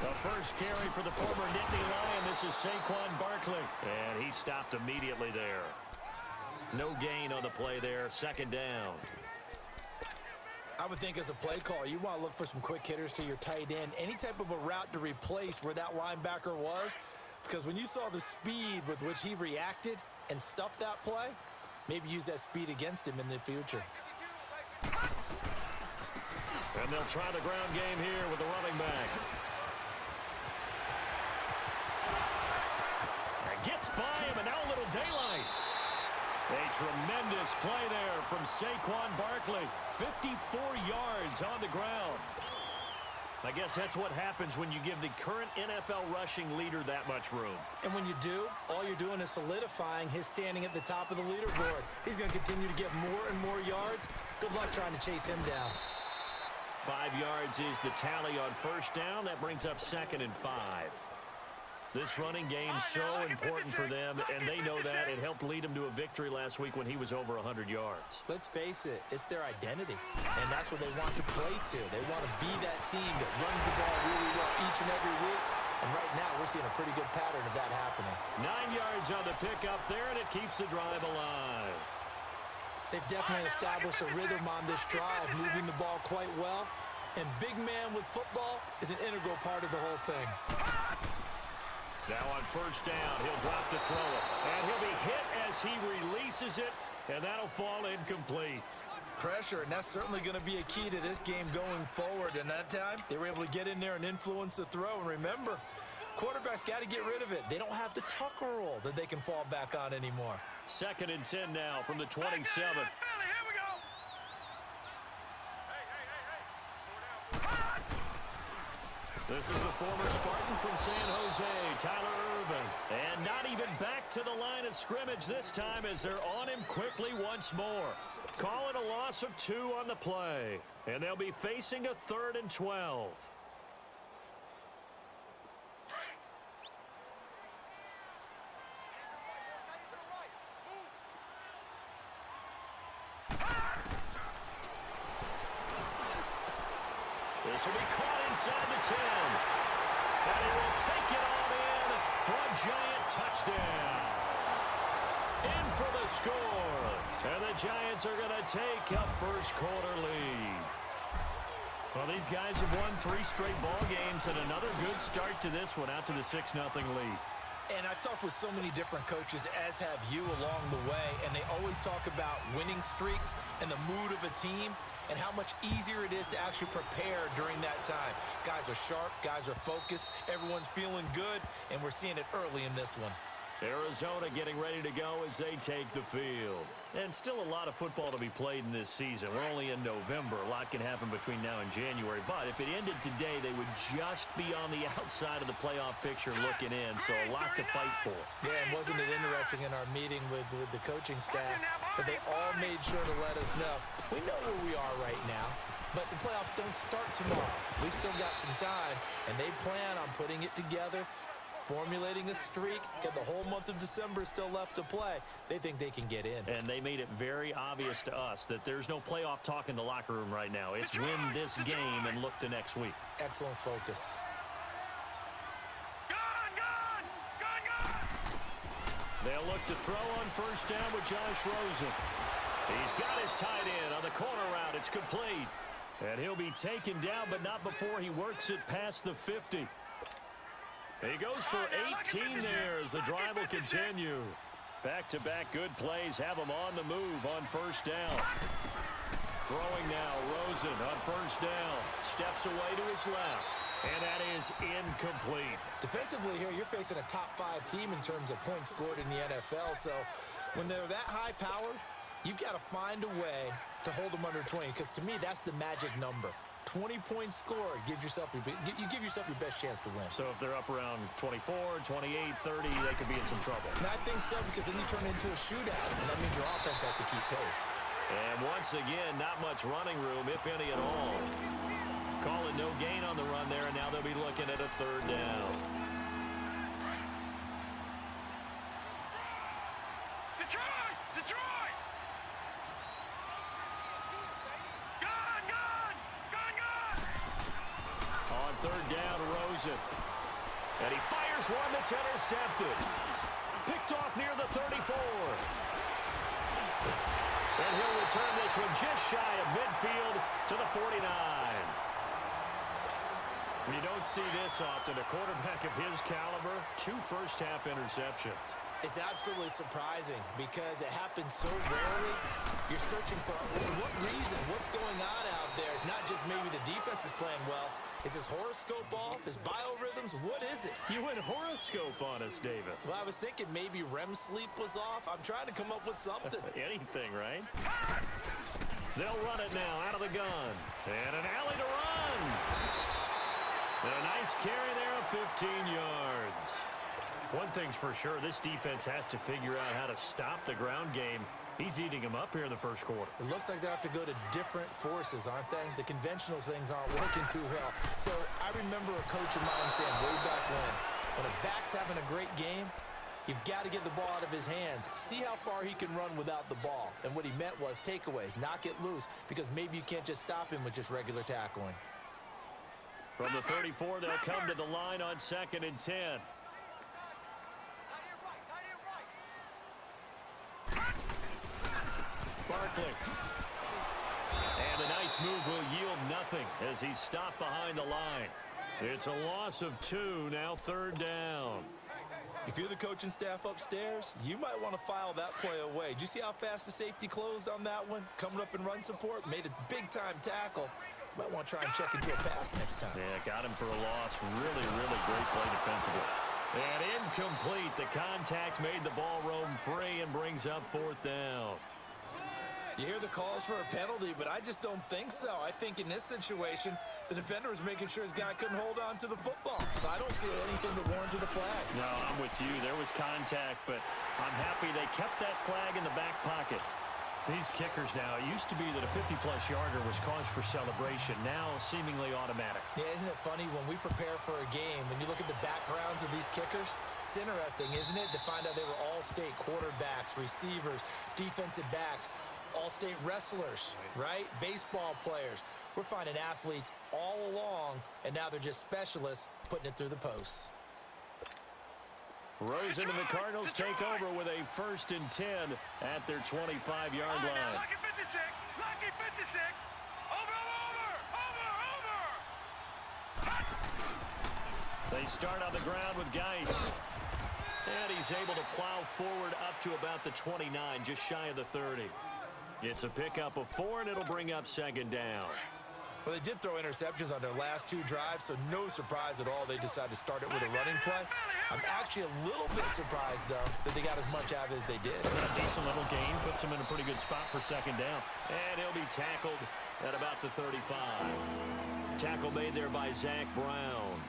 The first carry for the former Nittany Lion. This is Saquon Barkley. And he stopped immediately there. No gain on the play there. Second down. I would think as a play call, you want to look for some quick hitters to your tight end. Any type of a route to replace where that linebacker was. Because when you saw the speed with which he reacted and stuffed that play, maybe use that speed against him in the future. And they'll try the ground game here with the running back. Gets by him, and now a little daylight. A tremendous play there from Saquon Barkley. 54 yards on the ground. I guess that's what happens when you give the current NFL rushing leader that much room. And when you do, all you're doing is solidifying his standing at the top of the leaderboard. He's going to continue to get more and more yards. Good luck trying to chase him down. 5 yards is the tally on first down. That brings up 2nd and 5. This running game's so important for them, and they know that. It helped lead them to a victory last week when he was over 100 yards. Let's face it, it's their identity, and that's what they want to play to. They want to be that team that runs the ball really well each and every week, and right now we're seeing a pretty good pattern of that happening. 9 yards on the pickup there, and it keeps the drive alive. They've definitely established a rhythm on this drive, moving the ball quite well, and big man with football is an integral part of the whole thing. Now on first down, he'll drop to throw it. And he'll be hit as he releases it, and that'll fall incomplete. Pressure, and that's certainly going to be a key to this game going forward. And that time, they were able to get in there and influence the throw. And remember, quarterbacks got to get rid of it. They don't have the Tucker rule that they can fall back on anymore. 2nd and 10 now from the 27. This is the former Spartan from San Jose, Tyler Irvin. And not even back to the line of scrimmage this time as they're on him quickly once more. Call it a loss of 2 on the play. And they'll be facing a 3rd and 12. This will be caught inside the 10. And he will take it all in for a giant touchdown. for the score. And the Giants are going to take a first quarter lead. Well, these guys have won 3 straight ball games and another good start to this one out to the 6-0 lead. And I've talked with so many different coaches, as have you along the way, and they always talk about winning streaks and the mood of a team and how much easier it is to actually prepare during that time. Guys are sharp, guys are focused, everyone's feeling good, and we're seeing it early in this one. Arizona getting ready to go as they take the field. And still a lot of football to be played in this season. We're only in November. A lot can happen between now and January. But if it ended today, they would just be on the outside of the playoff picture looking in. So a lot to fight for. Yeah, and wasn't it interesting in our meeting with the coaching staff that they all made sure to let us know, we know where we are right now, but the playoffs don't start tomorrow. We still got some time, and they plan on putting it together, formulating a streak, got the whole month of December still left to play. They think they can get in. And they made it very obvious to us that there's no playoff talk in the locker room right now. It's win this game and look to next week. Excellent focus. They'll look to throw on first down with Josh Rosen. He's got his tight end on the corner route. It's complete. And he'll be taken down, but not before he works it past the 50. He goes for 18 there as the drive will continue. Back-to-back good plays have him on the move on first down. Throwing now, Rosen on first down. Steps away to his left. And that is incomplete. Defensively here, you're facing a top-5 team in terms of points scored in the NFL. So when they're that high-powered, you've got to find a way to hold them under 20. Because to me, that's the magic number. 20 points scored, you give yourself your best chance to win. So if they're up around 24, 28, 30, they could be in some trouble. And I think so, because then you turn into a shootout, and that means your offense has to keep pace. And once again, not much running room, if any at all. Calling no gain on the run there, and now they'll be looking at a third down. Detroit! Detroit! Gone! Gone! Gone! Gone! On third down, Rosen. And he fires one that's intercepted. Picked off near the 34. And he'll return this one just shy of midfield to the 49. You don't see this often. A quarterback of his caliber, 2 first-half interceptions. It's absolutely surprising because it happens so rarely. You're searching for what reason, what's going on out there. It's not just maybe the defense is playing well. Is his horoscope off? His biorhythms? What is it? You went horoscope on us, David. Well, I was thinking maybe REM sleep was off. I'm trying to come up with something. Anything, right? They'll run it now out of the gun. And an alley to run. And a nice carry there of 15 yards. One thing's for sure, this defense has to figure out how to stop the ground game. He's eating them up here in the first quarter. It looks like they have to go to different forces, aren't they? The conventional things aren't working too well. So I remember a coach of mine saying way back when a back's having a great game, you've got to get the ball out of his hands. See how far he can run without the ball. And what he meant was takeaways, knock it loose, because maybe you can't just stop him with just regular tackling. From the 34, they'll come to the line on 2nd and 10. Barkley. And a nice move will yield nothing as he's stopped behind the line. It's a loss of 2, now 3rd down. If you're the coaching staff upstairs, you might want to file that play away. Did you see how fast the safety closed on that one? Coming up in run support, made a big-time tackle. You might want to try and check into a pass next time. Yeah, got him for a loss. Really, really great play defensively. And incomplete. The contact made the ball roam free and brings up 4th down. You hear the calls for a penalty, but I just don't think so. I think in this situation, the defender was making sure his guy couldn't hold on to the football. So I don't see anything that warranted a flag. No, I'm with you. There was contact, but I'm happy they kept that flag in the back pocket. These kickers now, it used to be that a 50-plus yarder was cause for celebration. Now, seemingly automatic. Yeah, isn't it funny when we prepare for a game, when you look at the backgrounds of these kickers, it's interesting, isn't it, to find out they were all-state quarterbacks, receivers, defensive backs, all-state wrestlers, right? Baseball players. We're finding athletes all along, and now they're just specialists putting it through the posts. Rosen and the Cardinals take over with a 1st and 10 at their 25-yard line. Lucky 56. Lucky 56. Over. They start on the ground with Geis. And he's able to plow forward up to about the 29, just shy of the 30. It's a pickup of 4, and it'll bring up 2nd down. Well, they did throw interceptions on their last 2 drives, so no surprise at all they decided to start it with a running play. I'm actually a little bit surprised, though, that they got as much out of it as they did. A decent little gain puts him in a pretty good spot for 2nd down. And he'll be tackled at about the 35. Tackle made there by Zach Brown.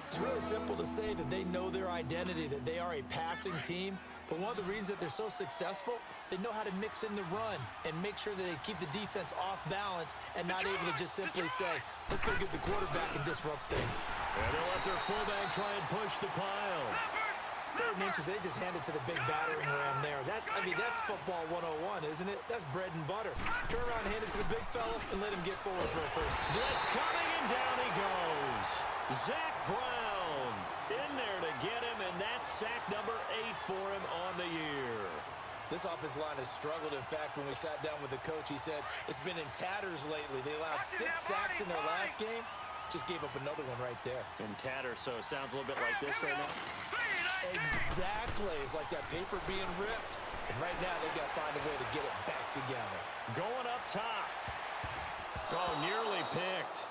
It's really simple to say that they know their identity, that they are a passing team. But one of the reasons that they're so successful, they know how to mix in the run and make sure that they keep the defense off balance and not able to just simply say, let's go get the quarterback and disrupt things. And they'll let their fullback try and push the pile. 3rd and inches, they just hand it to the big battering ram there. That's football 101, isn't it? That's bread and butter. Turn around and hand it to the big fella and let him get forward for a first. Blitz coming, and down he goes. Zach Brown in there to get him, and that's sack number 8 for him on the year. This offensive line has struggled. In fact, when we sat down with the coach, he said it's been in tatters lately. They allowed 6 sacks in their last game. Just gave up another one right there. In tatters, so it sounds a little bit like this right now. Exactly. It's like that paper being ripped. And right now, they've got to find a way to get it back together. Going up top. Oh, nearly picked.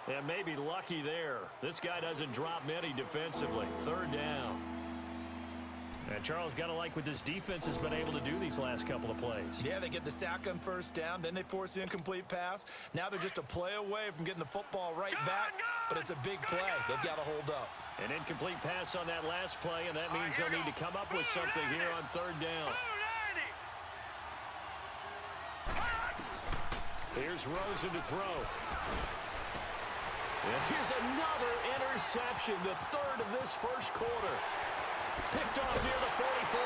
And maybe lucky there. This guy doesn't drop many defensively. 3rd down. And Charles, got to like what this defense has been able to do these last couple of plays. Yeah, they get the sack on 1st down, then they force the incomplete pass. Now they're just a play away from getting the football right back, but it's a big play. They've got to hold up. An incomplete pass on that last play, and that means they'll need to come up with something here on 3rd down. Here's Rosen to throw. And here's another interception, the 3rd of this 1st quarter. Picked off near the 44.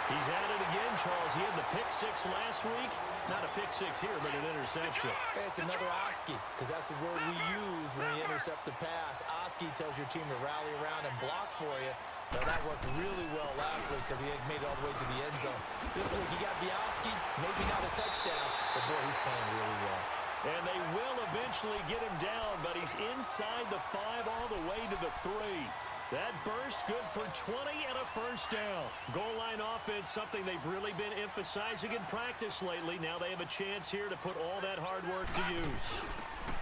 He's at it again, Charles. He had the pick 6 last week. Not a pick 6 here, but an interception. Hey, it's another Oski, because that's the word we use when we intercept the pass. Oski tells your team to rally around and block for you. Now, that worked really well last week because he had made it all the way to the end zone. This week, he got the Oski, maybe not a touchdown, but boy, he's playing really well. And they will eventually get him down, but he's inside the 5 all the way to the 3. That burst good for 20 and a 1st down. Goal line offense, something they've really been emphasizing in practice lately. Now they have a chance here to put all that hard work to use.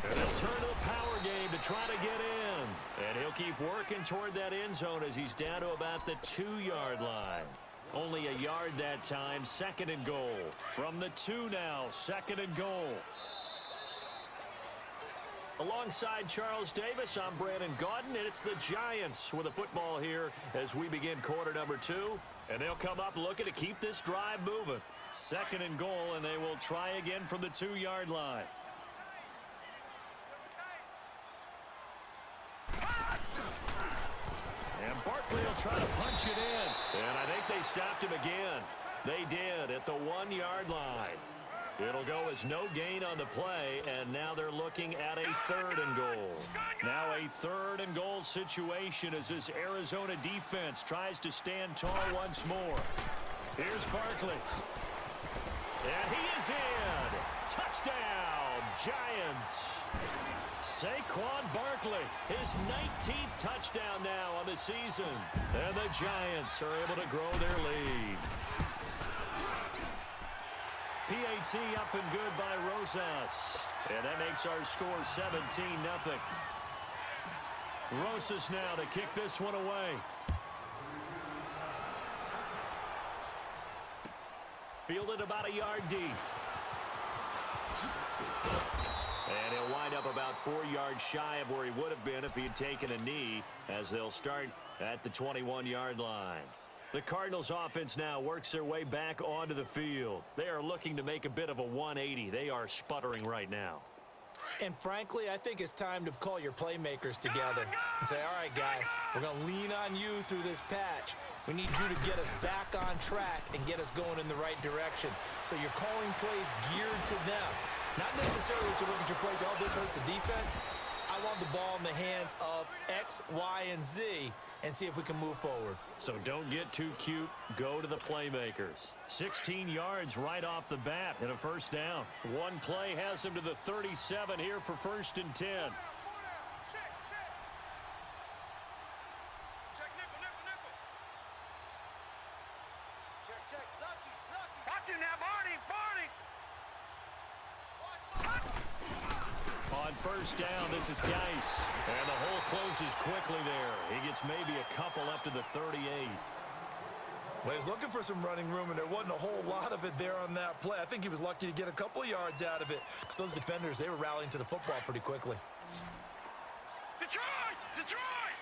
And they'll turn to the power game to try to get in. And he'll keep working toward that end zone as he's down to about the 2-yard line. Only a yard that time. 2nd and goal. From the 2 now. 2nd and goal. Alongside Charles Davis, I'm Brandon Gaudin, and it's the Giants with the football here as we begin quarter number 2. And they'll come up looking to keep this drive moving. 2nd and goal, and they will try again from the 2-yard line. And Barkley will try to punch it in. And I think they stopped him again. They did at the 1-yard line. It'll go as no gain on the play, and now they're looking at a 3rd and goal. Now a 3rd and goal situation as this Arizona defense tries to stand tall once more. Here's Barkley. And he is in. Touchdown, Giants. Saquon Barkley, his 19th touchdown now on the season. And the Giants are able to grow their lead. PAT up and good by Rosas. And that makes our score 17-0. Rosas now to kick this one away. Fielded about a yard deep. And he'll wind up about 4 yards shy of where he would have been if he had taken a knee, as they'll start at the 21-yard line. The Cardinals offense now works their way back onto the field. They are looking to make a bit of a 180. They are sputtering right now. And frankly, I think it's time to call your playmakers together and say, all right, guys, we're going to lean on you through this patch. We need you to get us back on track and get us going in the right direction. So you're calling plays geared to them. Not necessarily to look at your plays, oh, this hurts the defense. I want the ball in the hands of X, Y, and Z. and see if we can move forward. So don't get too cute. Go to the playmakers. 16 yards right off the bat and a first down. One play has him to the 37 here for 1st and 10. Watch him now, Barney. On first down, this is Geis. And the hole closes quickly there. He gets maybe a couple up to the 38. Well, he was looking for some running room, and there wasn't a whole lot of it there on that play. I think he was lucky to get a couple of yards out of it, because those defenders, they were rallying to the football pretty quickly. Detroit! Detroit!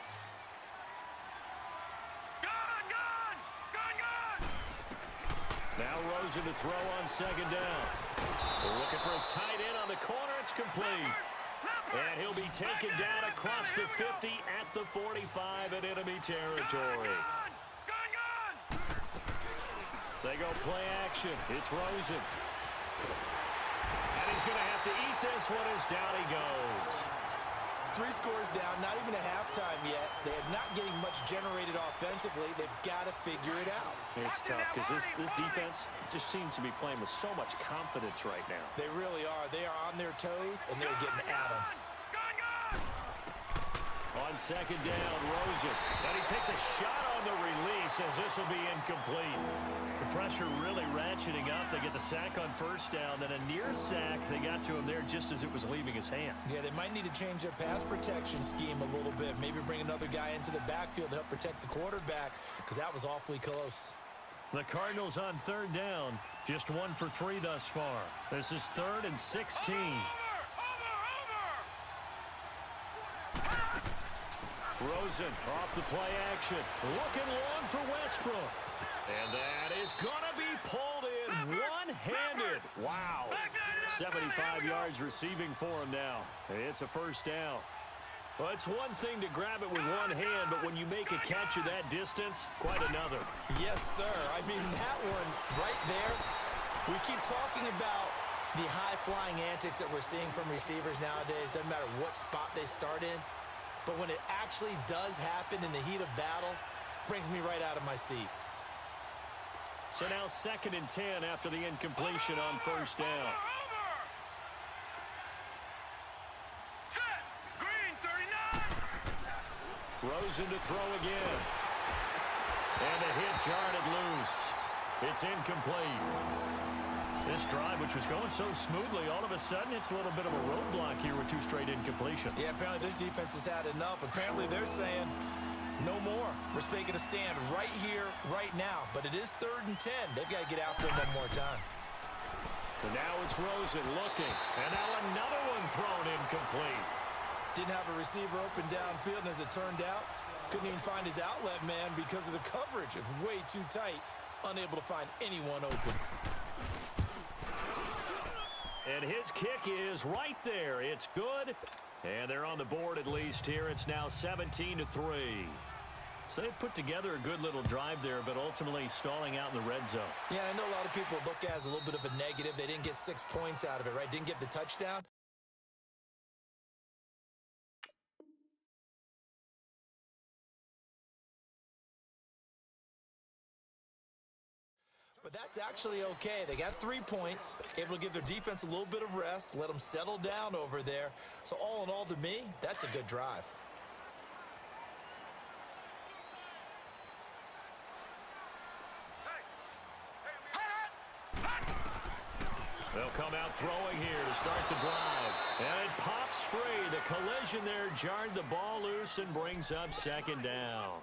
Gun! Now Rosen to throw on 2nd down. Looking for his tight end on the corner. It's complete. And he'll be taken down across the 50 at the 45 in enemy territory. Gun! They go play action. It's Rosen. And he's going to have to eat this one as down he goes. 3 scores down, not even a halftime yet. They are not getting much generated offensively. They've got to figure it out. It's tough because this defense just seems to be playing with so much confidence right now. They really are. They are on their toes, and they're getting at them. On 2nd down, Rosen. And he takes a shot on the release as this will be incomplete. The pressure really ratcheting up. They get the sack on 1st down. Then a near sack. They got to him there just as it was leaving his hand. Yeah, they might need to change their pass protection scheme a little bit. Maybe bring another guy into the backfield to help protect the quarterback, because that was awfully close. The Cardinals on 3rd down. Just 1 for 3 thus far. This is 3rd and 16. Rosen off the play action. Looking long for Westbrook. And that is going to be pulled in one-handed. Wow. 75 yards receiving for him now. It's a first down. Well, it's one thing to grab it with one hand, but when you make a catch of that distance, quite another. Yes, sir. I mean, that one right there, we keep talking about the high-flying antics that we're seeing from receivers nowadays. Doesn't matter what spot they start in. But when it actually does happen in the heat of battle, brings me right out of my seat. So now 2nd and 10 after the incompletion on 1st down. Set! Green, 39! Rosen to throw again. And a hit jarred it loose. It's incomplete. This drive, which was going so smoothly, all of a sudden it's a little bit of a roadblock here with 2 straight incompletions. Yeah, apparently this defense has had enough. Apparently they're saying no more. We're making a stand right here, right now. But it is 3rd and 10. They've got to get after him one more time. And now it's Rosen looking. And now another one thrown incomplete. Didn't have a receiver open downfield, and as it turned out, couldn't even find his outlet man because of the coverage. It was way too tight, unable to find anyone open. And his kick is right there. It's good. And they're on the board at least here. It's now 17-3. So they put together a good little drive there, but ultimately stalling out in the red zone. Yeah, I know a lot of people look at it as a little bit of a negative. They didn't get 6 points out of it, right? Didn't get the touchdown. But that's actually okay. They got 3 points, able to give their defense a little bit of rest, let them settle down over there. So all in all, to me, that's a good drive. They'll come out throwing here to start the drive. And it pops free. The collision there jarred the ball loose and brings up 2nd down.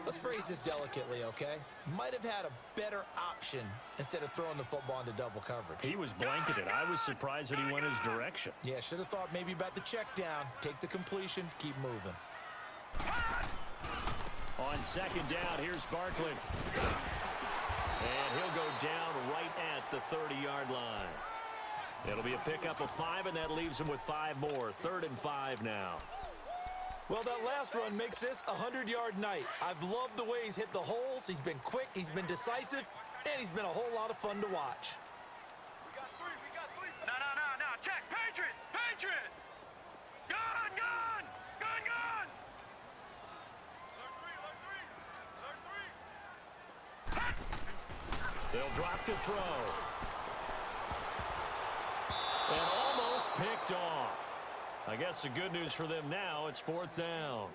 Let's phrase this delicately, okay? Might have had a better option instead of throwing the football into double coverage. He was blanketed. I was surprised that he went his direction. Yeah, should have thought maybe about the check down, take the completion, keep moving. On 2nd down, here's Barkley. And he'll go down right at the 30-yard line. It'll be a pickup of 5, and that leaves him with 5 more. 3rd and 5 now. Well, that last run makes this a 100-yard night. I've loved the way he's hit the holes. He's been quick, he's been decisive, and he's been a whole lot of fun to watch. We got three. No. Check. Patriot. Gun. They'll drop to throw. And almost picked off. I guess the good news for them now, it's 4th down.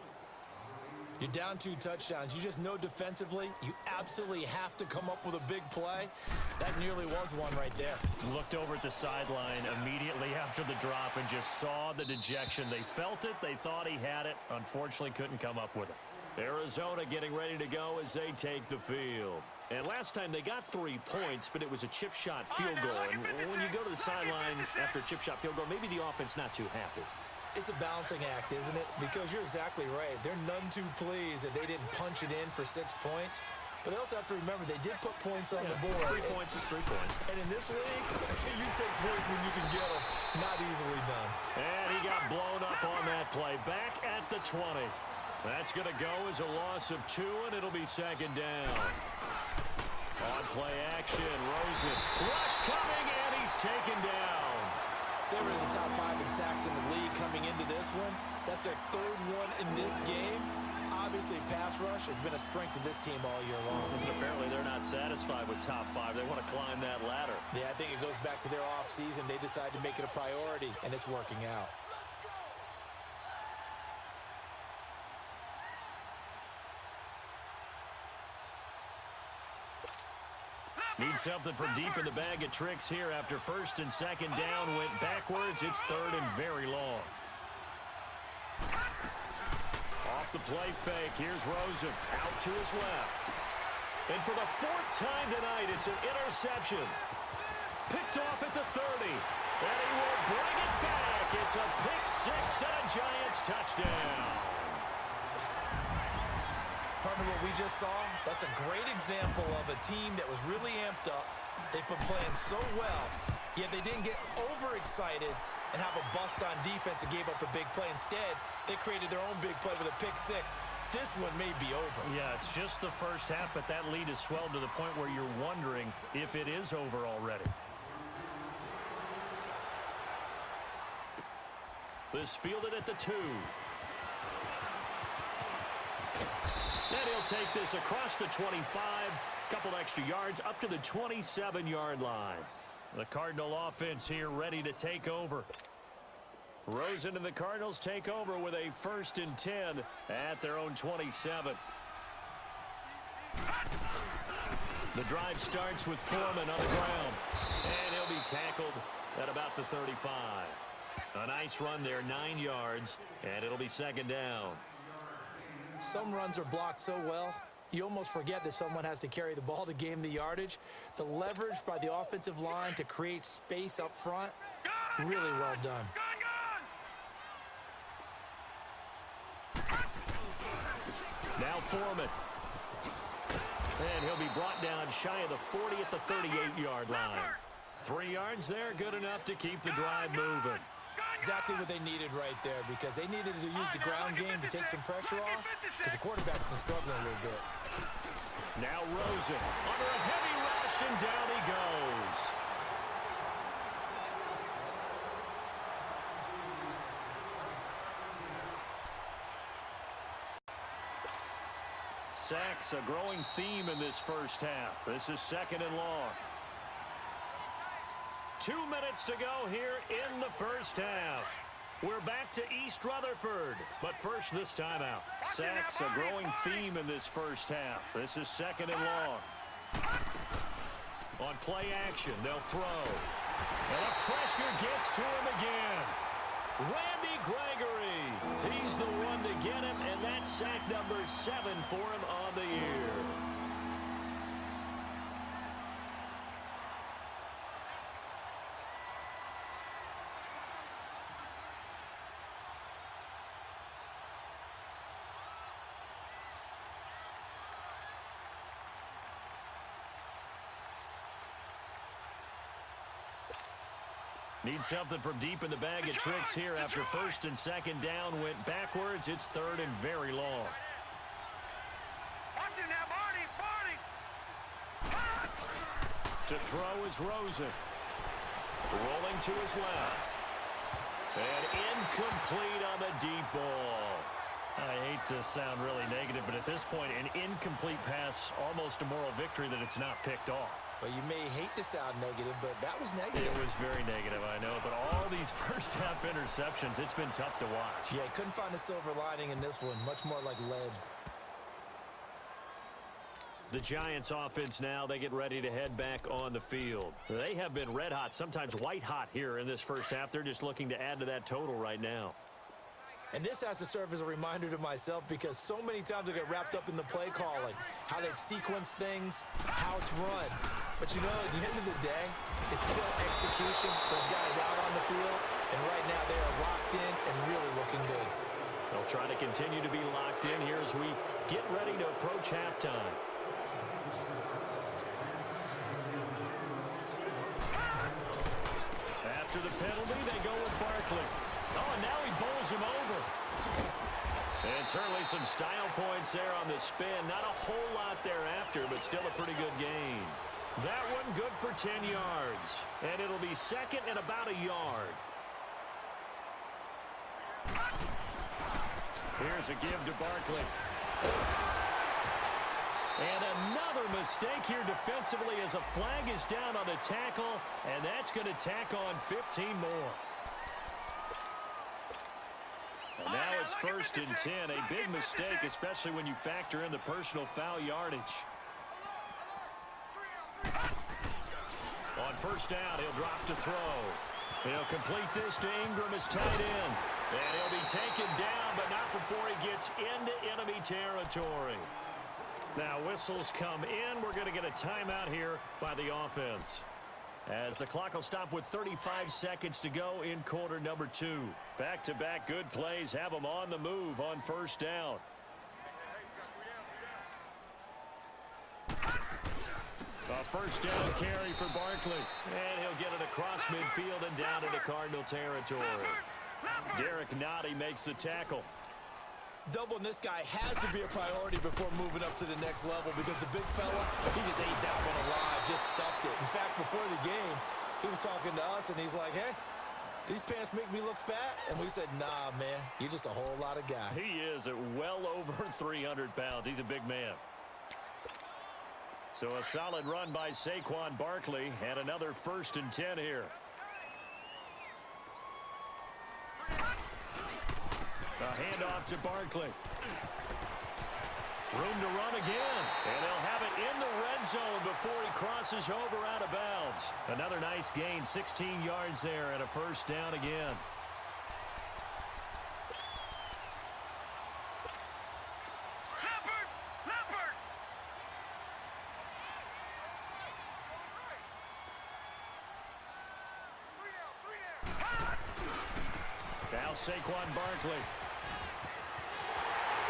You're down 2 touchdowns. You just know defensively, you absolutely have to come up with a big play. That nearly was one right there. Looked over at the sideline immediately after the drop and just saw the dejection. They felt it. They thought he had it. Unfortunately, couldn't come up with it. Arizona getting ready to go as they take the field. And last time they got 3 points, but it was a chip shot field goal. And when you go to the sideline after a chip shot field goal, maybe the offense not too happy. It's a balancing act, isn't it? Because you're exactly right. They're none too pleased that they didn't punch it in for 6 points. But they also have to remember they did put points on the board. 3 points is 3 points. And in this league, you take points when you can get them. Not easily done. And he got blown up on that play. Back at the 20. That's going to go as a loss of 2, and it'll be 2nd down. On play action, Rosen. Rush coming, and he's taken down. They were in the top 5 in sacks in the league coming into this one. That's their 3rd one in this game. Obviously, pass rush has been a strength of this team all year long. And apparently, they're not satisfied with top 5. They want to climb that ladder. Yeah, I think it goes back to their offseason. They decided to make it a priority, and it's working out. Need something from deep in the bag of tricks here after 1st and 2nd down. Went backwards. It's 3rd and very long. Off the play fake. Here's Rosen. Out to his left. And for the 4th time tonight, it's an interception. Picked off at the 30. And he will bring it back. It's a pick 6 and a Giants touchdown. Partner, what we just saw, that's a great example of a team that was really amped up. They've been playing so well, yet they didn't get overexcited and have a bust on defense and gave up a big play. Instead, they created their own big play with a pick 6. This one may be over. Yeah, it's just the first half, but that lead has swelled to the point where you're wondering if it is over already. This fielded at the 2. And he'll take this across the 25, couple extra yards up to the 27-yard line. The Cardinal offense here ready to take over. Rosen and the Cardinals take over with a 1st and 10 at their own 27. The drive starts with Foreman on the ground. And he'll be tackled at about the 35. A nice run there, 9 yards, and it'll be 2nd down. Some runs are blocked so well, you almost forget that someone has to carry the ball to gain the yardage. The leverage by the offensive line to create space up front, really well done. Now Foreman. And he'll be brought down shy of the 40 at the 38-yard line. 3 yards there, good enough to keep the drive moving. Exactly what they needed right there, because they needed to use the ground game to take some pressure off, because the quarterback's been struggling a little bit. Now Rosen under a heavy rush, and down he goes. Sacks, a growing theme in this first half. This is 2nd and long. 2 minutes to go here in the first half. We're back to East Rutherford, but first this timeout. Sacks, a growing theme in this first half. This is 2nd and long. On play action, they'll throw. And a pressure gets to him again. Randy Gregory. He's the one to get him, and that's sack number 7 for him on the year. Need something from deep in the bag of tricks here after 1st and 2nd down. Went backwards. It's 3rd and very long. Watch it now, Barney. To throw is Rosen. Rolling to his left. And incomplete on the deep ball. I hate to sound really negative, but at this point, an incomplete pass, almost a moral victory that it's not picked off. Well, you may hate to sound negative, but that was negative. It was very negative, I know. But all these first-half interceptions, it's been tough to watch. Yeah, couldn't find a silver lining in this one. Much more like lead. The Giants offense now, they get ready to head back on the field. They have been red hot, sometimes white hot here in this first half. They're just looking to add to that total right now. And this has to serve as a reminder to myself because so many times I get wrapped up in the play calling, how they've sequenced things, how it's run. But you know, at the end of the day, it's still execution. Those guys out on the field, and right now they are locked in and really looking good. They'll try to continue to be locked in here as we get ready to approach halftime. After the penalty, they go with Barkley. Oh, and now he bowls him over. And certainly some style points there on the spin. Not a whole lot thereafter, but still a pretty good gain. That one good for 10 yards. And it'll be second and about a yard. Here's a give to Barkley. And another mistake here defensively as a flag is down on the tackle, and that's going to tack on 15 more. And now it's first and 10. A big mistake, especially when you factor in the personal foul yardage. On first down, he'll drop to throw. He'll complete this to Ingram as tight end. And he'll be taken down, but not before he gets into enemy territory. Now whistles come in. We're going to get a timeout here by the offense, as the clock will stop with 35 seconds to go in quarter number 2. Back-to-back good plays have them on the move on first down. A first down carry for Barkley. And he'll get it across midfield and down into Cardinal territory. Derek Nottie makes the tackle. Doubling this guy has to be a priority before moving up to the next level because the big fella, he just ate that one alive, just stuffed it. In fact, before the game, he was talking to us, and he's like, hey, these pants make me look fat? And we said, nah, man, you're just a whole lot of guy. He is at well over 300 pounds. He's a big man. So a solid run by Saquon Barkley, and another first and 10 here. A handoff to Barkley. Room to run again. And he'll have it in the red zone before he crosses over out of bounds. Another nice gain, 16 yards there, and a first down again. Now Saquon Barkley.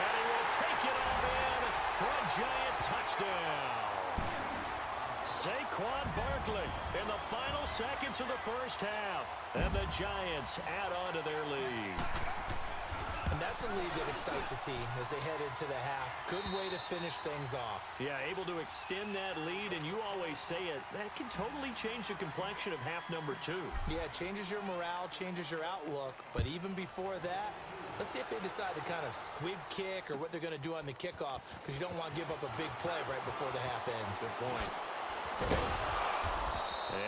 And he will take it all in for a giant touchdown. Saquon Barkley in the final seconds of the first half. And the Giants add on to their lead. And that's a lead that excites a team as they head into the half. Good way to finish things off. Yeah, able to extend that lead, and you always say it, that can totally change the complexion of half number 2. Yeah, it changes your morale, changes your outlook. But even before that, let's see if they decide to kind of squib kick or what they're going to do on the kickoff, because you don't want to give up a big play right before the half ends. Good point.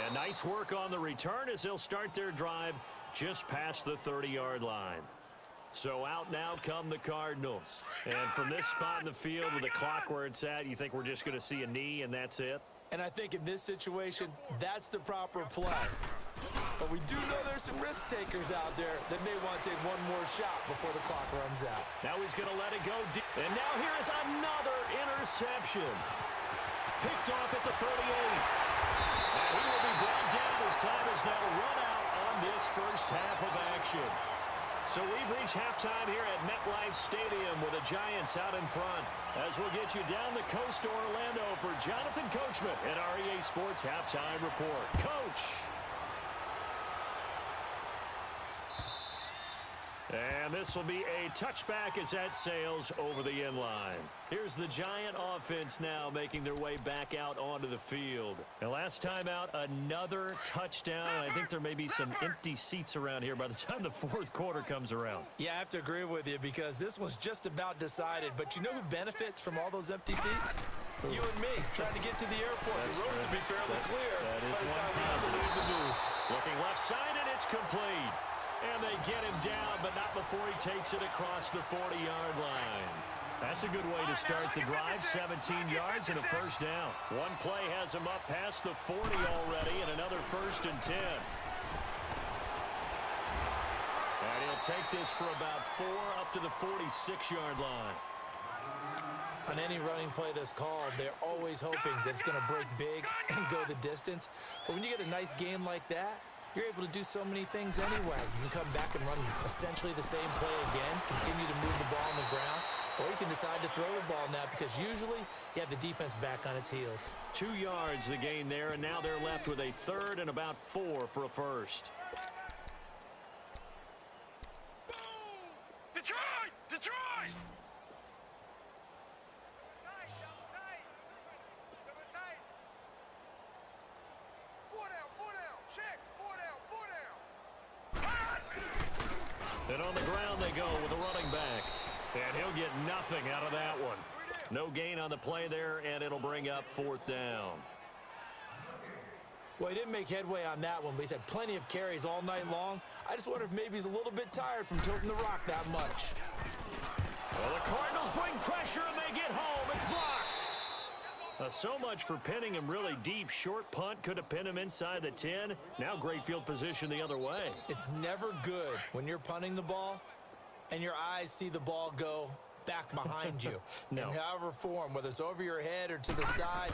And nice work on the return as they'll start their drive just past the 30-yard line. So out now come the Cardinals. And from this spot in the field with the clock where it's at, you think we're just going to see a knee and that's it? And I think in this situation, that's the proper play. But we do know there's some risk takers out there that may want to take one more shot before the clock runs out. Now he's going to let it go deep. And now here is another interception. Picked off at the 38. And he will be brought down as time is now run out on this first half of action. So we've reached halftime here at MetLife Stadium with the Giants out in front. As we'll get you down the coast to Orlando for Jonathan Coachman at our EA Sports Halftime Report. Coach. And And this will be a touchback as that sails over the end line. Here's the Giant offense now making their way back out onto the field. And last time out, another touchdown. I think there may be some empty seats around here by the time the fourth quarter comes around. Yeah, I have to agree with you because this one's just about decided. But you know who benefits from all those empty seats? You and me, trying to get to the airport. The road to be fairly clear by the time we have to leave the booth. Looking left side, and it's complete. And they get him down, but not before he takes it across the 40-yard line. That's a good way to start the drive. 17 yards and a first down. One play has him up past the 40 already, and another 1st and 10. And he'll take this for about 4 up to the 46-yard line. On any running play that's called, they're always hoping that it's going to break big and go the distance. But when you get a nice game like that, you're able to do so many things anyway. You can come back and run essentially the same play again, continue to move the ball on the ground, or you can decide to throw the ball now because usually you have the defense back on its heels. 2 yards the gain there, and now they're left with a 3rd and about 4 for a first. Detroit! Detroit! And on the ground they go with a running back. And he'll get nothing out of that one. No gain on the play there, and it'll bring up 4th down. Well, he didn't make headway on that one, but he's had plenty of carries all night long. I just wonder if maybe he's a little bit tired from tilting the rock that much. Well, the Cardinals bring pressure, and they get home. It's blocked. So much for pinning him really deep. Short punt could have pinned him inside the 10. Now great field position the other way. It's never good when you're punting the ball and your eyes see the ball go back behind you. No. In however form, whether it's over your head or to the side,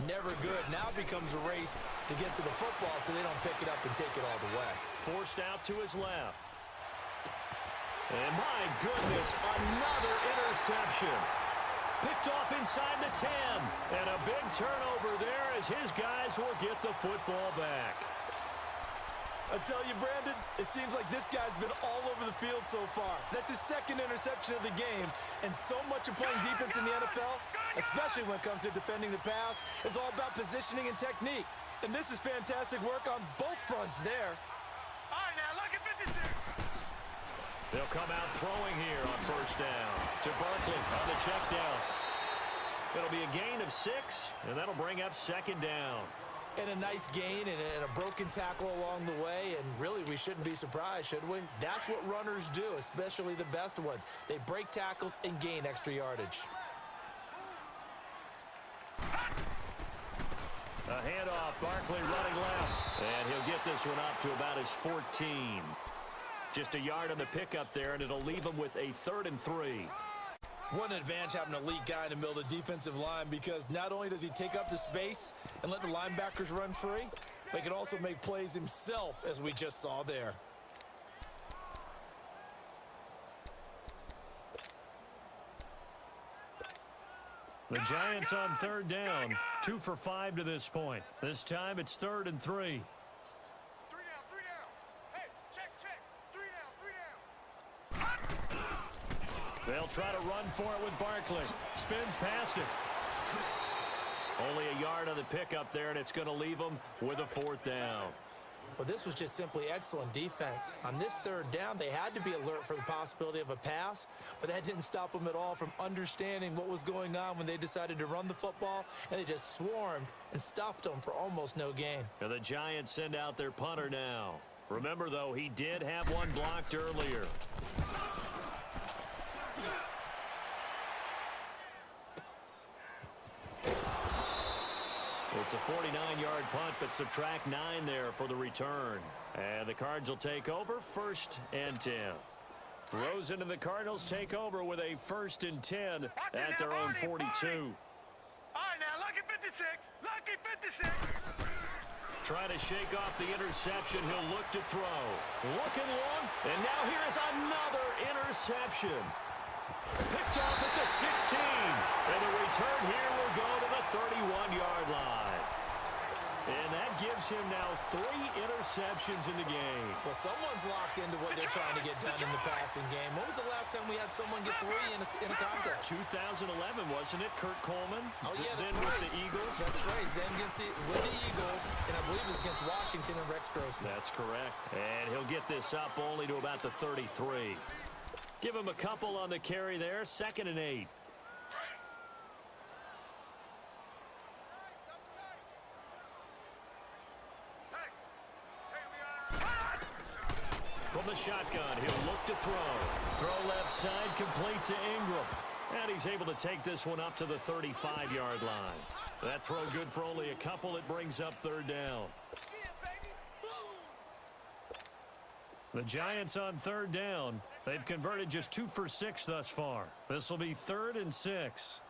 never good. Now it becomes a race to get to the football so they don't pick it up and take it all the way. Forced out to his left. And my goodness, another interception. Picked off inside the 10. And a big turnover there as his guys will get the football back. I tell you, Brandon, it seems like this guy's been all over the field so far. That's his 2nd interception of the game. And so much of playing defense in the NFL, especially when it comes to defending the pass, is all about positioning and technique. And this is fantastic work on both fronts there. All right, now, look at 56. They'll come out throwing here on 1st down to Barkley on the check down. It'll be a gain of 6, and that'll bring up 2nd down. And a nice gain and a broken tackle along the way, and really we shouldn't be surprised, should we? That's what runners do, especially the best ones. They break tackles and gain extra yardage. A handoff, Barkley running left, and he'll get this one up to about his 14. Just a yard on the pickup there, and it'll leave him with a 3rd and 3. What an advantage having an elite guy in the middle of the defensive line, because not only does he take up the space and let the linebackers run free, but he can also make plays himself, as we just saw there. The Giants on 3rd down, 2 for 5 to this point. This time it's 3rd and 3. 3 down, 3 down. Hey, check. 3 down, 3 down. They'll try to run for it with Barkley. Spins past it. Only a yard on the pickup there, and it's going to leave them with a 4th down. Well, this was just simply excellent defense. On this 3rd down, they had to be alert for the possibility of a pass, but that didn't stop them at all from understanding what was going on when they decided to run the football, and they just swarmed and stuffed them for almost no gain. And the Giants send out their punter now. Remember, though, he did have one blocked earlier. It's a 49-yard punt, but subtract 9 there for the return. And the Cards will take over, 1st and 10. Rosen and the Cardinals take over with a 1st and 10 at their own 42. All right, now, lucky 56. Lucky 56. Trying to shake off the interception. He'll look to throw. Looking long. And now here's another interception. Picked off at the 16. And the return here will go to the 31-yard line. And that gives him now 3 interceptions. receptions in the game. Well, someone's locked into what they're trying to get done in the passing game. When was the last time we had someone get 3 in a contest? 2011, wasn't it, Kurt Coleman? Oh, yeah, that's then right. with the Eagles. That's right. Then with the Eagles, and I believe it was against Washington and Rex Grossman. That's correct. And he'll get this up only to about the 33. Give him a couple on the carry there. 2nd and 8. From the shotgun, he'll look to throw. Throw left side, complete to Ingram. And he's able to take this one up to the 35-yard line. That throw good for only a couple. It brings up 3rd down. The Giants on 3rd down. They've converted just 2 for 6 thus far. This will be 3rd and 6.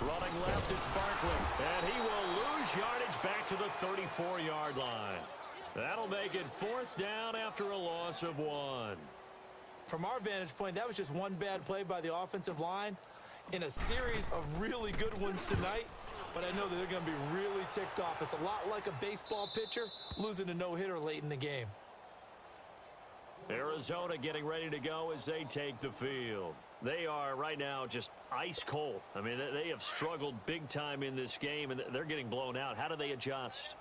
Running left, it's Barkley. And he will lose yardage back to the 34-yard line. That'll make it 4th down after a loss of 1. From our vantage point, that was just one bad play by the offensive line in a series of really good ones tonight. But I know that they're going to be really ticked off. It's a lot like a baseball pitcher losing a no-hitter late in the game. Arizona getting ready to go as they take the field. They are right now just ice cold. I mean, they have struggled big time in this game, and they're getting blown out. How do they adjust?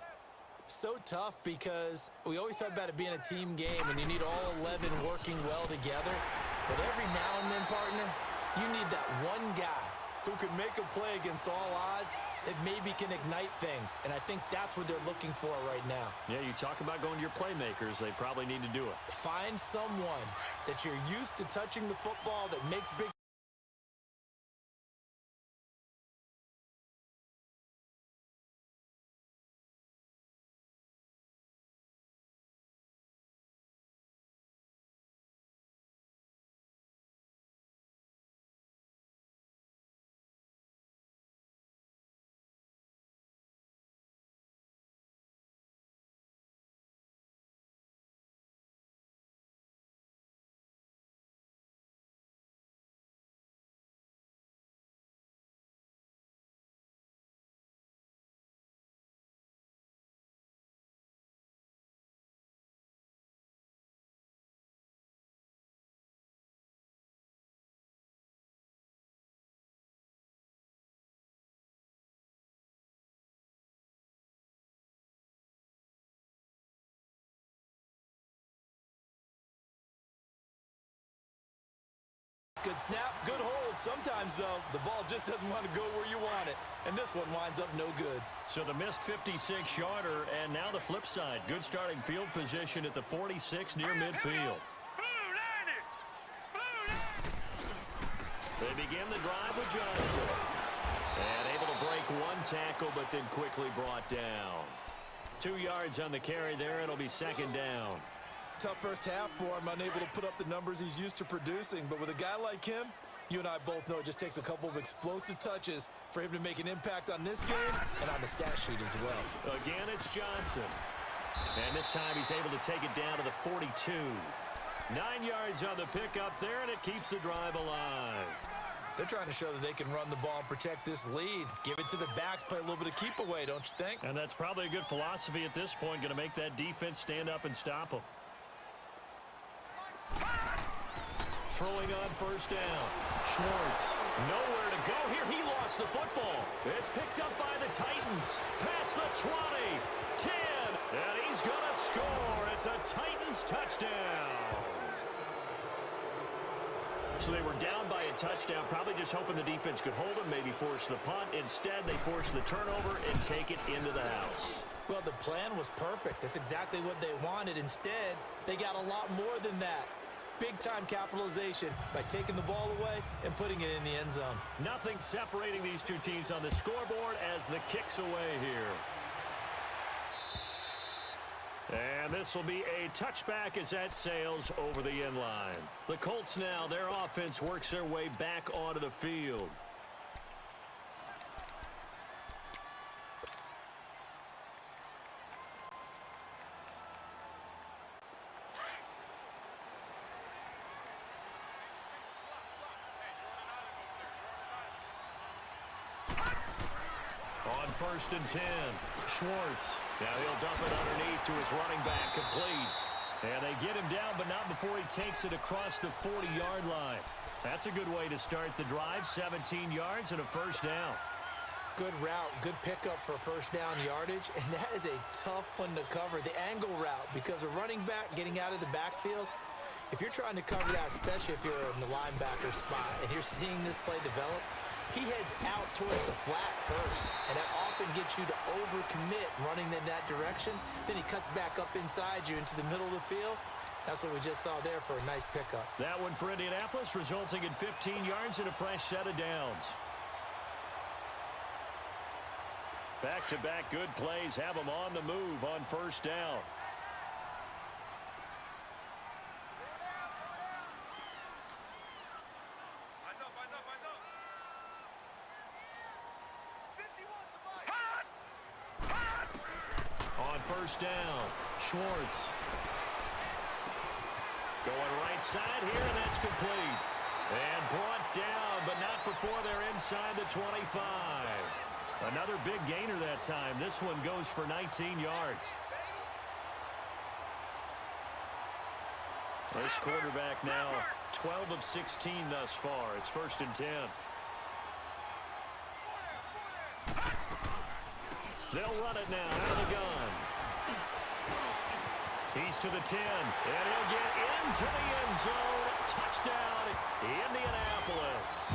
So tough because we always talk about it being a team game, and you need all 11 working well together. But every now and then, partner, you need that one guy who can make a play against all odds that maybe can ignite things. And I think that's what they're looking for right now. Yeah, you talk about going to your playmakers. They probably need to do it. Find someone that you're used to touching the football that makes big. Good snap, good hold. Sometimes, though, the ball just doesn't want to go where you want it. And this one winds up no good. So the missed 56-yarder, and now the flip side. Good starting field position at the 46 near midfield. They begin the drive with Johnson. And able to break one tackle, but then quickly brought down. 2 yards on the carry there. It'll be 2nd down. Tough first half for him, unable to put up the numbers he's used to producing. But with a guy like him, you and I both know it just takes a couple of explosive touches for him to make an impact on this game and on the stat sheet as well. Again, it's Johnson. And this time he's able to take it down to the 42. 9 yards on the pickup there, and it keeps the drive alive. They're trying to show that they can run the ball and protect this lead. Give it to the backs, play a little bit of keep away, don't you think? And that's probably a good philosophy at this point, going to make that defense stand up and stop them. Throwing on 1st down. Schwartz. Nowhere to go here. He lost the football. It's picked up by the Titans. Past the 20. 10. And he's going to score. It's a Titans touchdown. So they were down by a touchdown, probably just hoping the defense could hold them, maybe force the punt. Instead, they force the turnover and take it into the house. Well, the plan was perfect. That's exactly what they wanted. Instead, they got a lot more than that. Big-time capitalization by taking the ball away and putting it in the end zone. Nothing separating these two teams on the scoreboard as the kick's away here. And this will be a touchback as that sails over the end line. The Colts now, their offense works their way back onto the field. On 1st and 10, Schwartz. Now he'll dump it underneath to his running back, complete. And they get him down, but not before he takes it across the 40-yard line. That's a good way to start the drive, 17 yards and a first down. Good route, good pickup for first down yardage, and that is a tough one to cover, the angle route, because a running back getting out of the backfield, if you're trying to cover that, especially if you're in the linebacker spot and you're seeing this play develop, he heads out towards the flat first, and that often gets you to overcommit running in that direction. Then he cuts back up inside you into the middle of the field. That's what we just saw there for a nice pickup. That one for Indianapolis, resulting in 15 yards and a fresh set of downs. Back-to-back good plays have them on the move on first down. On first down, Schwartz. Going right side here, and that's complete. And brought down, but not before they're inside the 25. Another big gainer that time. This one goes for 19 yards. This quarterback now 12 of 16 thus far. It's 1st and 10. They'll run it now out of the gun. He's to the 10, and he'll get into the end zone. Touchdown, Indianapolis.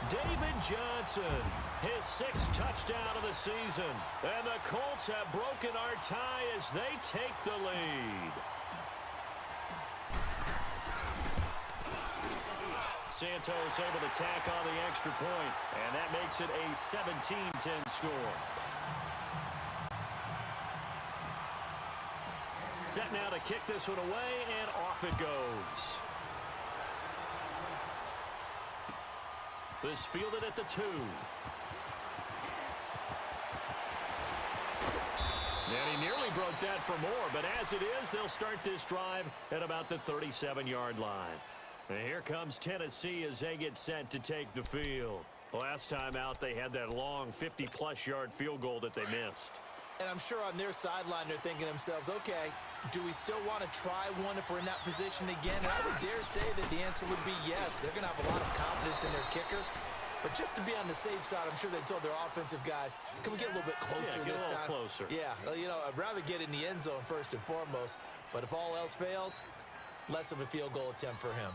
David Johnson, his 6th touchdown of the season. And the Colts have broken our tie as they take the lead. Santos able to tack on the extra point, and that makes it a 17-10 score. Set now to kick this one away, and off it goes. This fielded at the 2. And he nearly broke that for more, but as it is, they'll start this drive at about the 37-yard line. And here comes Tennessee as they get set to take the field. Last time out, they had that long 50-plus yard field goal that they missed. And I'm sure on their sideline they're thinking to themselves, okay, do we still want to try one if we're in that position again? And I would dare say that the answer would be yes. They're going to have a lot of confidence in their kicker. But just to be on the safe side, I'm sure they told their offensive guys, can we get a little bit closer this time? Closer. Yeah, you know, I'd rather get in the end zone first and foremost. But if all else fails, less of a field goal attempt for him.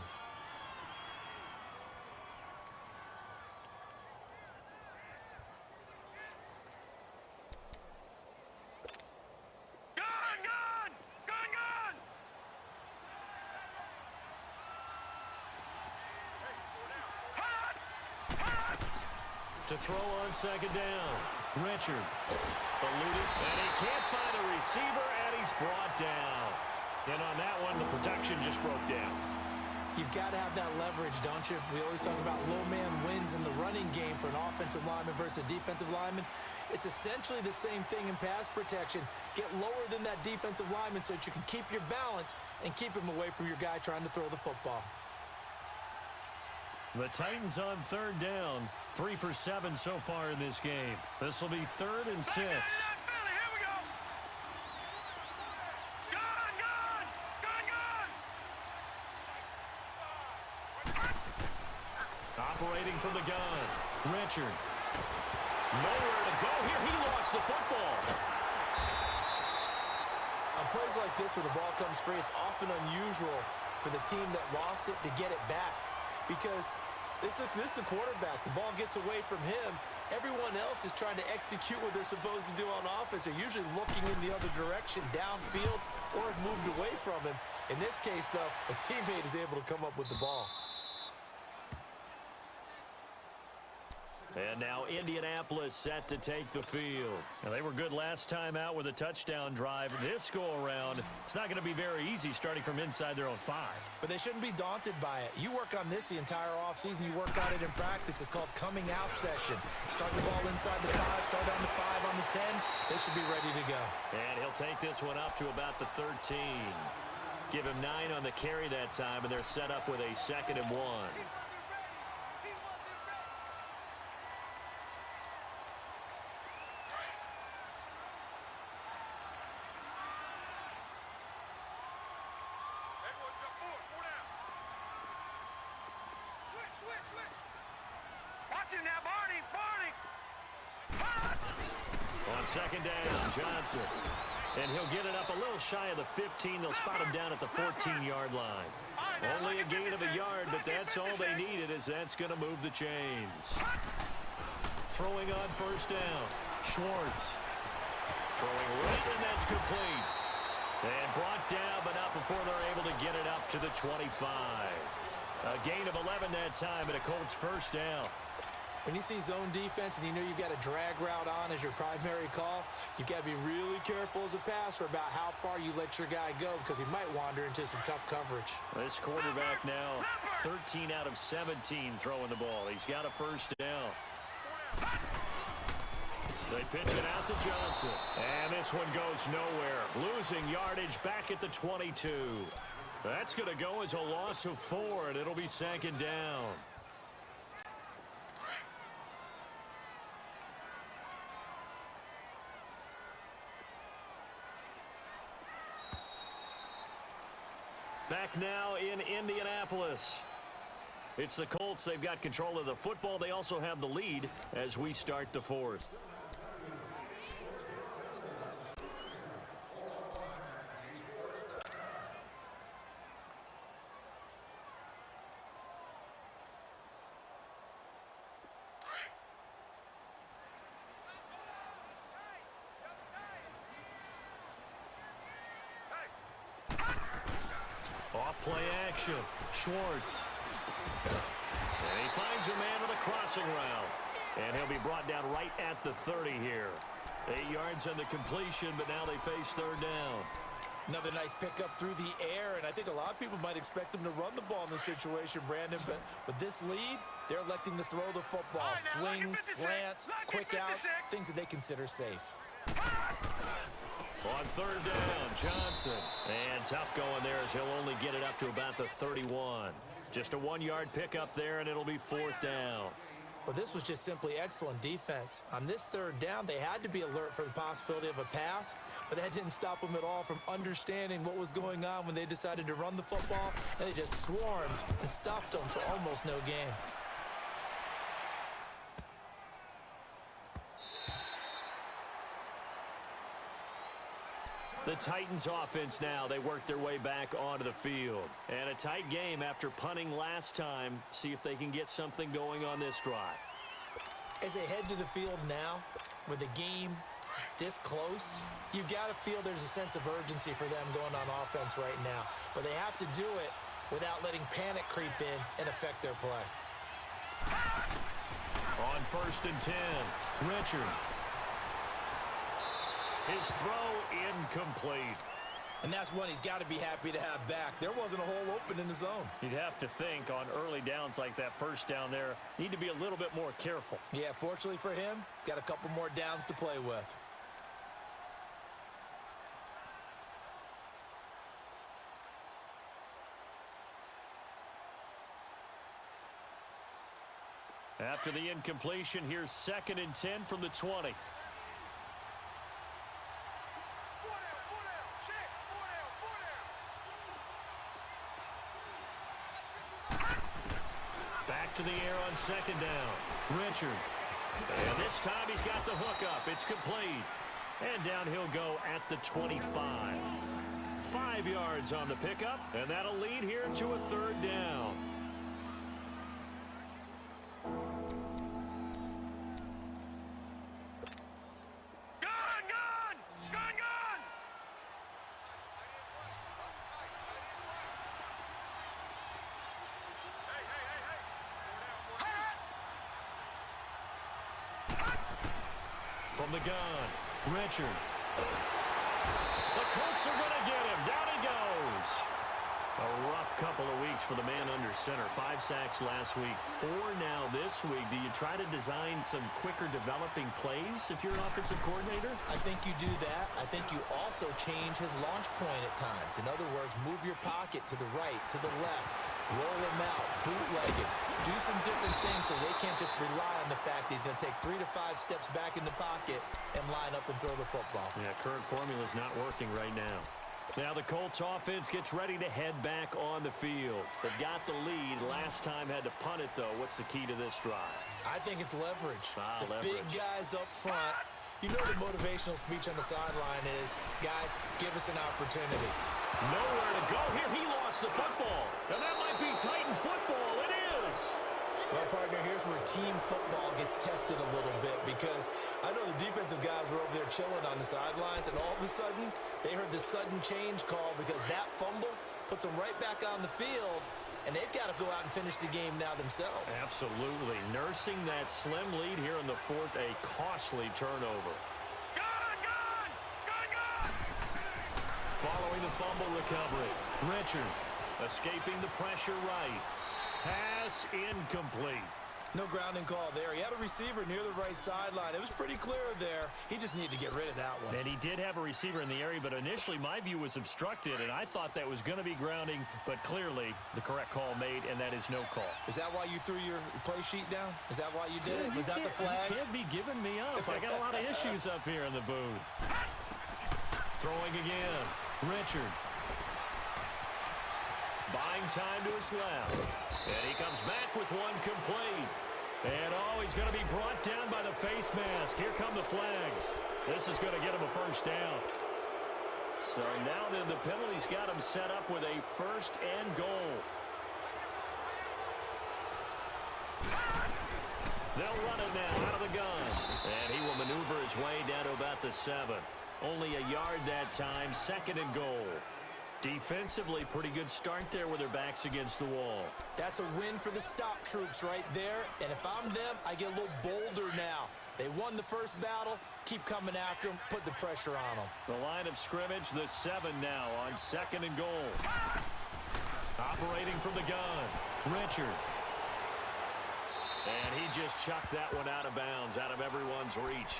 To throw on 2nd down. Richard. Eluded, and he can't find a receiver, and he's brought down. And on that one, the protection just broke down. You've got to have that leverage, don't you? We always talk about low man wins in the running game for an offensive lineman versus a defensive lineman. It's essentially the same thing in pass protection. Get lower than that defensive lineman so that you can keep your balance and keep him away from your guy trying to throw the football. The Titans on 3rd down. 3 for 7 so far in this game. This will be 3rd and 6. Operating from the gun. Richard. Nowhere to go here. He lost the football. On plays like this where the ball comes free, it's often unusual for the team that lost it to get it back. Because this is a quarterback. The ball gets away from him. Everyone else is trying to execute what they're supposed to do on offense. They're usually looking in the other direction, downfield, or have moved away from him. In this case, though, a teammate is able to come up with the ball. And now Indianapolis set to take the field. Now, they were good last time out with a touchdown drive. This go-around, it's not going to be very easy starting from inside their own 5. But they shouldn't be daunted by it. You work on this the entire offseason. You work on it in practice. It's called coming out session. Start the ball inside the 5, start on the 5, on the 10. They should be ready to go. And he'll take this one up to about the 13. Give him 9 on the carry that time, and they're set up with a 2nd and 1. you now, Barney. On second down, Johnson. And he'll get it up a little shy of the 15. They'll spot him down at the 14-yard line. Only a gain of a yard, but that's all they needed, as that's going to move the chains. Throwing on first down, Schwartz. Throwing right, and that's complete. And brought down, but not before they're able to get it up to the 25. A gain of 11 that time, and a Colts first down. When you see zone defense and you know you've got a drag route on as your primary call, you've got to be really careful as a passer about how far you let your guy go, because he might wander into some tough coverage. This quarterback now 13 out of 17 throwing the ball. He's got a first down. They pitch it out to Johnson. And this one goes nowhere. Losing yardage back at the 22. That's going to go as a loss of 4, and it'll be second down. Back now in Indianapolis. It's the Colts. They've got control of the football. They also have the lead as we start the fourth. Off-play action. Schwartz. And he finds a man with a crossing route. And he'll be brought down right at the 30 here. 8 yards on the completion, but now they face third down. Another nice pickup through the air, and I think a lot of people might expect them to run the ball in this situation, Brandon, but with this lead, they're electing to throw the football. Swings, slants, quick outs, things that they consider safe. On third down, Johnson. And tough going there as he'll only get it up to about the 31. Just a 1-yard pickup there, and it'll be fourth down. Well, this was just simply excellent defense. On this third down, they had to be alert for the possibility of a pass, but that didn't stop them at all from understanding what was going on when they decided to run the football, and they just swarmed and stopped them for almost no gain. The Titans offense now, they work their way back onto the field. And a tight game after punting last time. See if they can get something going on this drive. As they head to the field now, with the game this close, you've got to feel there's a sense of urgency for them going on offense right now. But they have to do it without letting panic creep in and affect their play. On first and 10, Richard. His throw incomplete. And that's one he's got to be happy to have back. There wasn't a hole open in the zone. You'd have to think on early downs like that first down there, need to be a little bit more careful. Yeah, fortunately for him, got a couple more downs to play with. After the incompletion, here's second and 10 from the 20. Back to the air on second down. Richard. And this time he's got the hook up. It's complete. And down he'll go at the 25. 5 yards on the pickup, and that'll lead here to a third down. From the gun, Richard. The Colts are going to get him. Down he goes. A rough couple of weeks for the man under center. 5 sacks last week, 4 now this week. Do you try to design some quicker developing plays if you're an offensive coordinator? I think you do that. I think you also change his launch point at times. In other words, move your pocket to the right, to the left, roll him out, bootleg it. Do some different things so they can't just rely on the fact that he's going to take 3 to 5 steps back in the pocket and line up and throw the football. Yeah, current formula is not working right now. Now the Colts offense gets ready to head back on the field. They've got the lead. Last time had to punt it, though. What's the key to this drive? I think it's leverage. The Leverage. big guys up front. You know the motivational speech on the sideline is, guys, give us an opportunity. Nowhere to go here. He lost the football. And that might be Titan football. It is. Well, partner, here's where team football gets tested a little bit because I know the defensive guys were over there chilling on the sidelines, and all of a sudden, they heard the sudden change call because that fumble puts them right back on the field, and they've got to go out and finish the game now themselves. Absolutely. Nursing that slim lead here in the fourth, a costly turnover. Gone! Following the fumble recovery, Richard escaping the pressure right. Pass incomplete. No grounding call there. He had a receiver near the right sideline. It was pretty clear there. He just needed to get rid of that one. And he did have a receiver in the area, but initially my view was obstructed, and I thought that was going to be grounding, but clearly the correct call made, and that is no call. Is that why you threw your play sheet down? Is that why you did it? Was that the flag? You can't be giving me up. I got a lot of issues up here in the booth. Throwing again. Richard. Buying time to his left. And he comes back with one complete. And he's going to be brought down by the face mask. Here come the flags. This is going to get him a first down. So now then the penalty's got him set up with a first and goal. They'll run it now out of the gun. And he will maneuver his way down to about the 7. Only a yard that time, second and goal. Defensively, pretty good start there with their backs against the wall. That's a win for the stop troops right there. And if I'm them, I get a little bolder now. They won the first battle. Keep coming after them. Put the pressure on them. The line of scrimmage, the 7 now on second and goal. Operating from the gun, Richard. And he just chucked that one out of bounds, out of everyone's reach.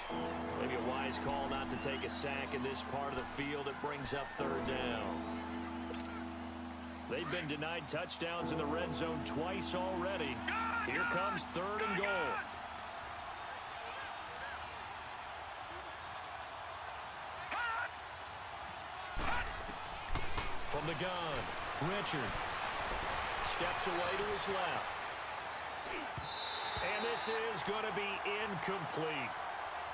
Maybe a wise call not to take a sack in this part of the field. It brings up third down. They've been denied touchdowns in the red zone twice already. Here comes third and goal. From the gun, Richard steps away to his left. And this is going to be incomplete.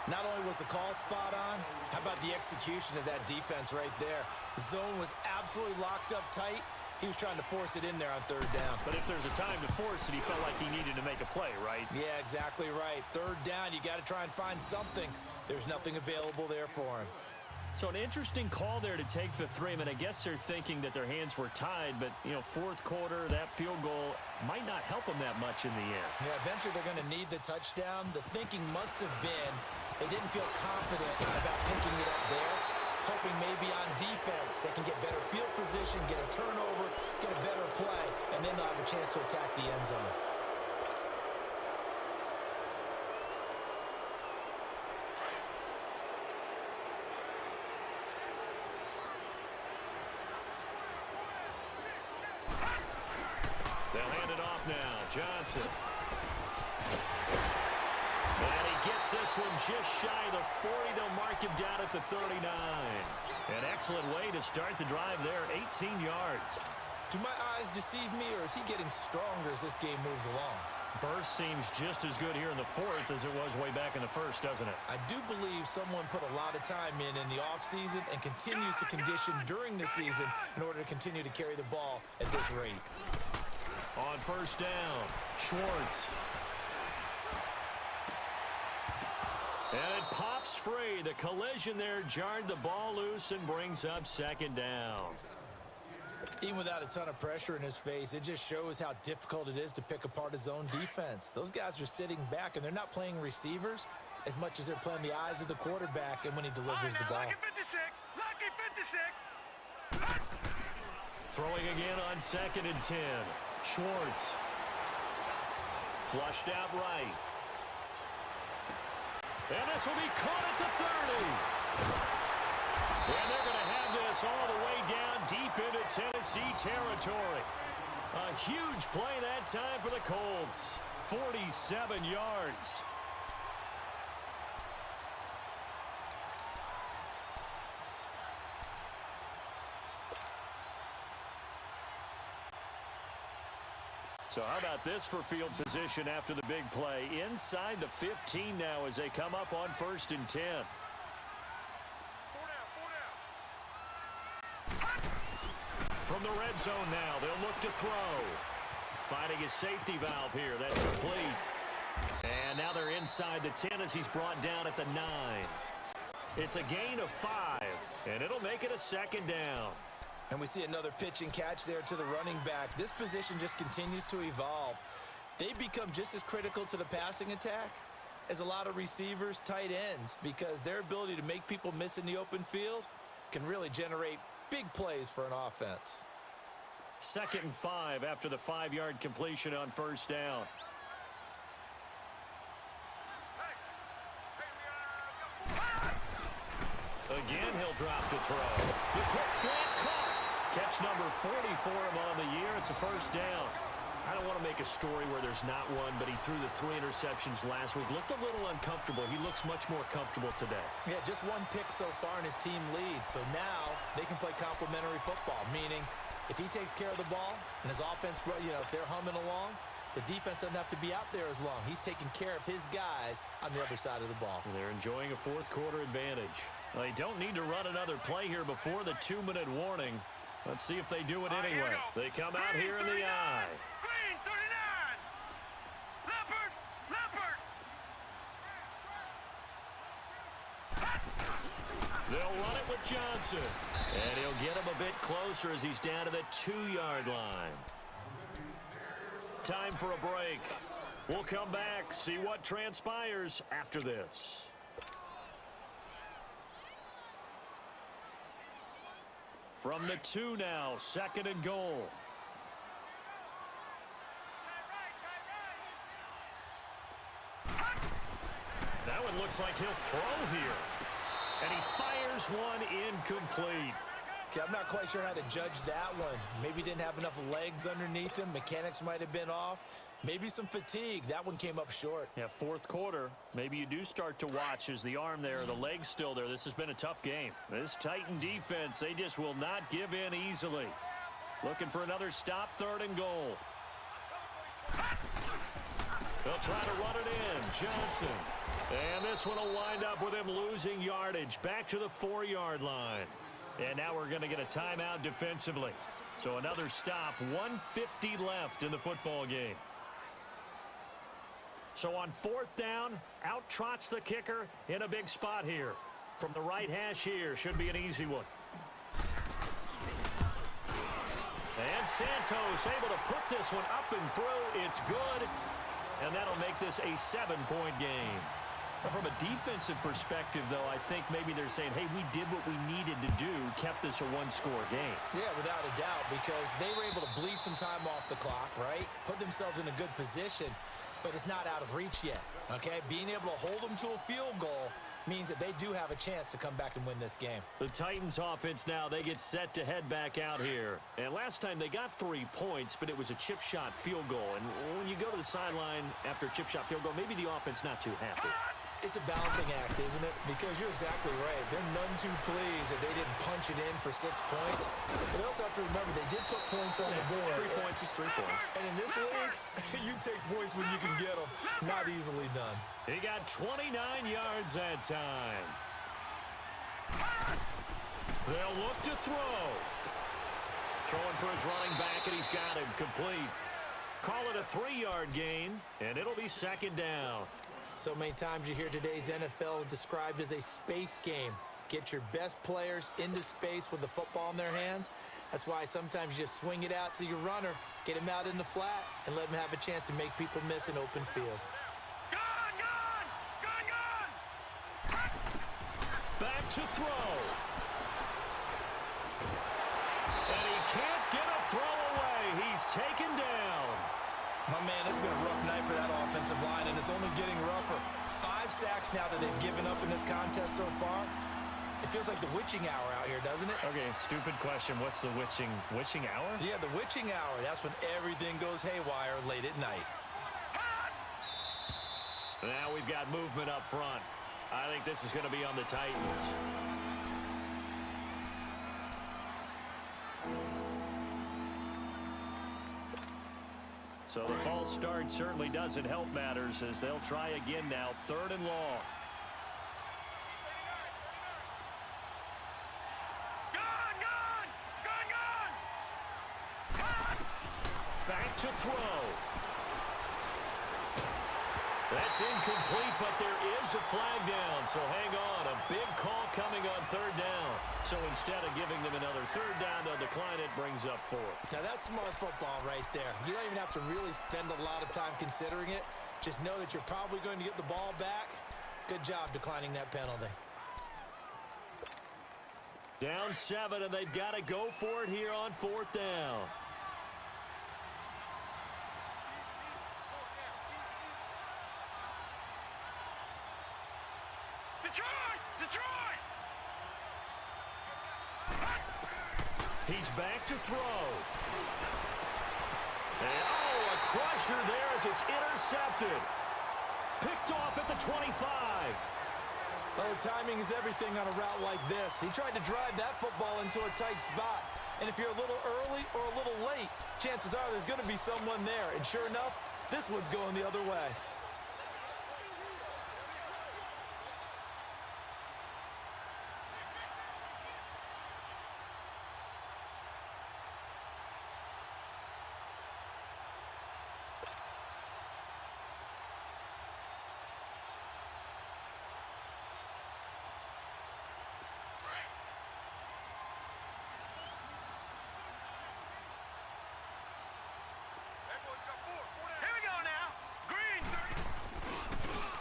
Not only was the call spot on, how about the execution of that defense right there? The zone was absolutely locked up tight. He was trying to force it in there on third down. But if there's a time to force it, he felt like he needed to make a play, right? Yeah, exactly right. Third down, you got to try and find something. There's nothing available there for him. So an interesting call there to take the 3. I mean, I guess they're thinking that their hands were tied, but, you know, fourth quarter, that field goal might not help them that much in the air. Yeah, eventually they're going to need the touchdown. The thinking must have been they didn't feel confident about picking it up there, hoping maybe on defense they can get better field position, get a turnover, get a better play, and then they'll have a chance to attack the end zone. They'll hand it off now. Johnson. And he gets this one just shy of the 40. They'll mark him down at the 39. An excellent way to start the drive there, 18 yards. Do my eyes deceive me, or is he getting stronger as this game moves along? Burst seems just as good here in the fourth as it was way back in the first, doesn't it? I do believe someone put a lot of time in the offseason and continues to condition during the season in order to continue to carry the ball at this rate. On first down, Schwartz. And it pops free. The collision there jarred the ball loose and brings up second down. Even without a ton of pressure in his face, it just shows how difficult it is to pick apart his own defense. Those guys are sitting back, and they're not playing receivers as much as they're playing the eyes of the quarterback and when he delivers the ball. Lucky 56! Lucky 56! Throwing again on second and 10. Schwartz. Flushed out right. And this will be caught at the 30. And they're going to have this all the way down deep into Tennessee territory. A huge play that time for the Colts. 47 yards. So how about this for field position after the big play? Inside the 15 now as they come up on 1st and 10. From the red zone now, they'll look to throw. Finding his safety valve here. That's complete. And now they're inside the 10 as he's brought down at the 9. It's a gain of 5, and it'll make it a 2nd down. And we see another pitch and catch there to the running back. This position just continues to evolve. They become just as critical to the passing attack as a lot of receivers, tight ends, because their ability to make people miss in the open field can really generate big plays for an offense. 2nd and 5 after the 5-yard completion on 1st down. Again, he'll drop to throw. The quick slant caught. Catch number 40 for him on the year. It's a 1st down. I don't want to make a story where there's not one, but he threw the 3 interceptions last week. Looked a little uncomfortable. He looks much more comfortable today. Yeah, just 1 pick so far and his team leads. So now they can play complementary football, meaning if he takes care of the ball and his offense, if they're humming along, the defense doesn't have to be out there as long. He's taking care of his guys on the other side of the ball. And they're enjoying a 4th quarter advantage. Well, they don't need to run another play here before the 2-minute warning. Let's see if they do it anyway. They come out here in the eye. Green 39. Leopard. They'll run it with Johnson. And he'll get him a bit closer as he's down to the 2-yard line. Time for a break. We'll come back, see what transpires after this. From the 2 now, 2nd and goal. That one looks like he'll throw here. And he fires one incomplete. Okay, I'm not quite sure how to judge that one. Maybe didn't have enough legs underneath him. Mechanics might have been off. Maybe some fatigue. That one came up short. Yeah, 4th quarter. Maybe you do start to watch as the arm there, the leg's still there. This has been a tough game. This Titan defense, they just will not give in easily. Looking for another stop, 3rd and goal. They'll try to run it in. Johnson. And this one will wind up with him losing yardage. Back to the 4-yard line. And now we're going to get a timeout defensively. So another stop, 1:50 left in the football game. So on 4th down, out trots the kicker in a big spot here. From the right hash here, should be an easy one. And Santos able to put this one up and through. It's good. And that'll make this a 7-point game. From a defensive perspective, though, I think maybe they're saying, hey, we did what we needed to do, kept this a 1-score game. Yeah, without a doubt, because they were able to bleed some time off the clock, right? Put themselves in a good position, but it's not out of reach yet, okay? Being able to hold them to a field goal means that they do have a chance to come back and win this game. The Titans offense now, they get set to head back out here. And last time they got 3 points, but it was a chip shot field goal. And when you go to the sideline after a chip shot field goal, maybe the offense not too happy. It's a balancing act, isn't it? Because you're exactly right. They're none too pleased that they didn't punch it in for 6 points. But they also have to remember they did put points on the board. 3 points is 3 points. And in this league, you take points when you can get them. Not easily done. He got 29 yards that time. They'll look to throw. Throwing for his running back, and he's got him complete. Call it a 3-yard gain, and it'll be 2nd down. So many times you hear today's NFL described as a space game. Get your best players into space with the football in their hands. That's why sometimes you just swing it out to your runner, get him out in the flat, and let him have a chance to make people miss an open field. Back to throw. And he can't get a throw away. He's taken down. My man, it's been a rough night for that offensive line, and it's only getting rougher. 5 sacks now that they've given up in this contest so far. It feels like the witching hour out here, doesn't it? Okay, stupid question. What's the witching hour? Yeah, the witching hour. That's when everything goes haywire late at night. Now we've got movement up front. I think this is going to be on the Titans. So the false start certainly doesn't help matters as they'll try again now, 3rd and long. Back to throw. That's incomplete, but there is a flag down, so hang on. A big call coming on 3rd down. So instead of giving them another 3rd down, they'll decline it, brings up 4th. Now that's smart football right there. You don't even have to really spend a lot of time considering it. Just know that you're probably going to get the ball back. Good job declining that penalty. Down 7, and they've got to go for it here on 4th down. Detroit! He's back to throw. And, a crusher there as it's intercepted. Picked off at the 25. Well, timing is everything on a route like this. He tried to drive that football into a tight spot. And if you're a little early or a little late, chances are there's going to be someone there. And sure enough, this one's going the other way.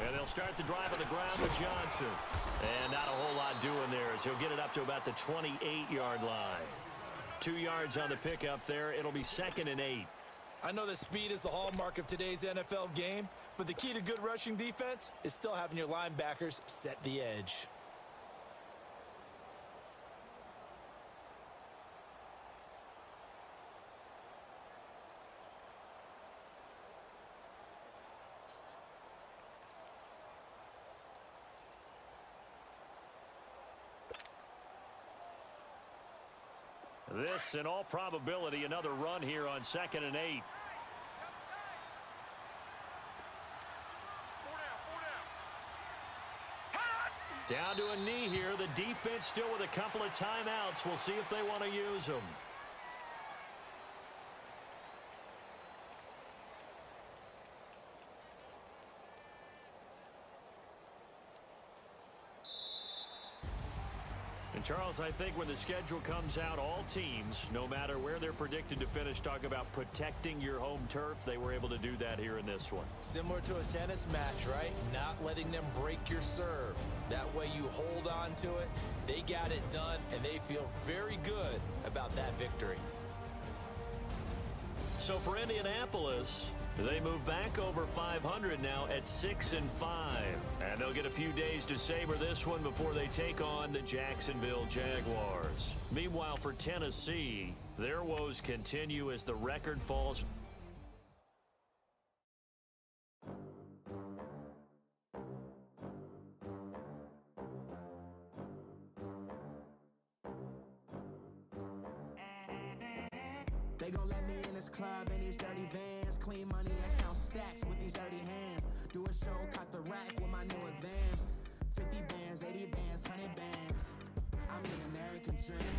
And they'll start the drive on the ground with Johnson. And not a whole lot doing there as he'll get it up to about the 28-yard line. 2 yards on the pickup there. It'll be 2nd and 8. I know that speed is the hallmark of today's NFL game, but the key to good rushing defense is still having your linebackers set the edge. This, in all probability, another run here on 2nd and 8. Down to a knee here. The defense still with a couple of timeouts. We'll see if they want to use them. And Charles, I think when the schedule comes out, all teams, no matter where they're predicted to finish, talk about protecting your home turf. They were able to do that here in this one. Similar to a tennis match, right? Not letting them break your serve. That way you hold on to it. They got it done, and they feel very good about that victory. So for Indianapolis, they move back over 500 now at 6-5. And they'll get a few days to savor this one before they take on the Jacksonville Jaguars. Meanwhile, for Tennessee, their woes continue as the record falls. They gon' let me in this club in these dirty vans. Clean money and count stacks with these dirty hands. Do a show, caught the rack with my new advance. 50 bands, 80 bands, 100 bands. I'm the American dream.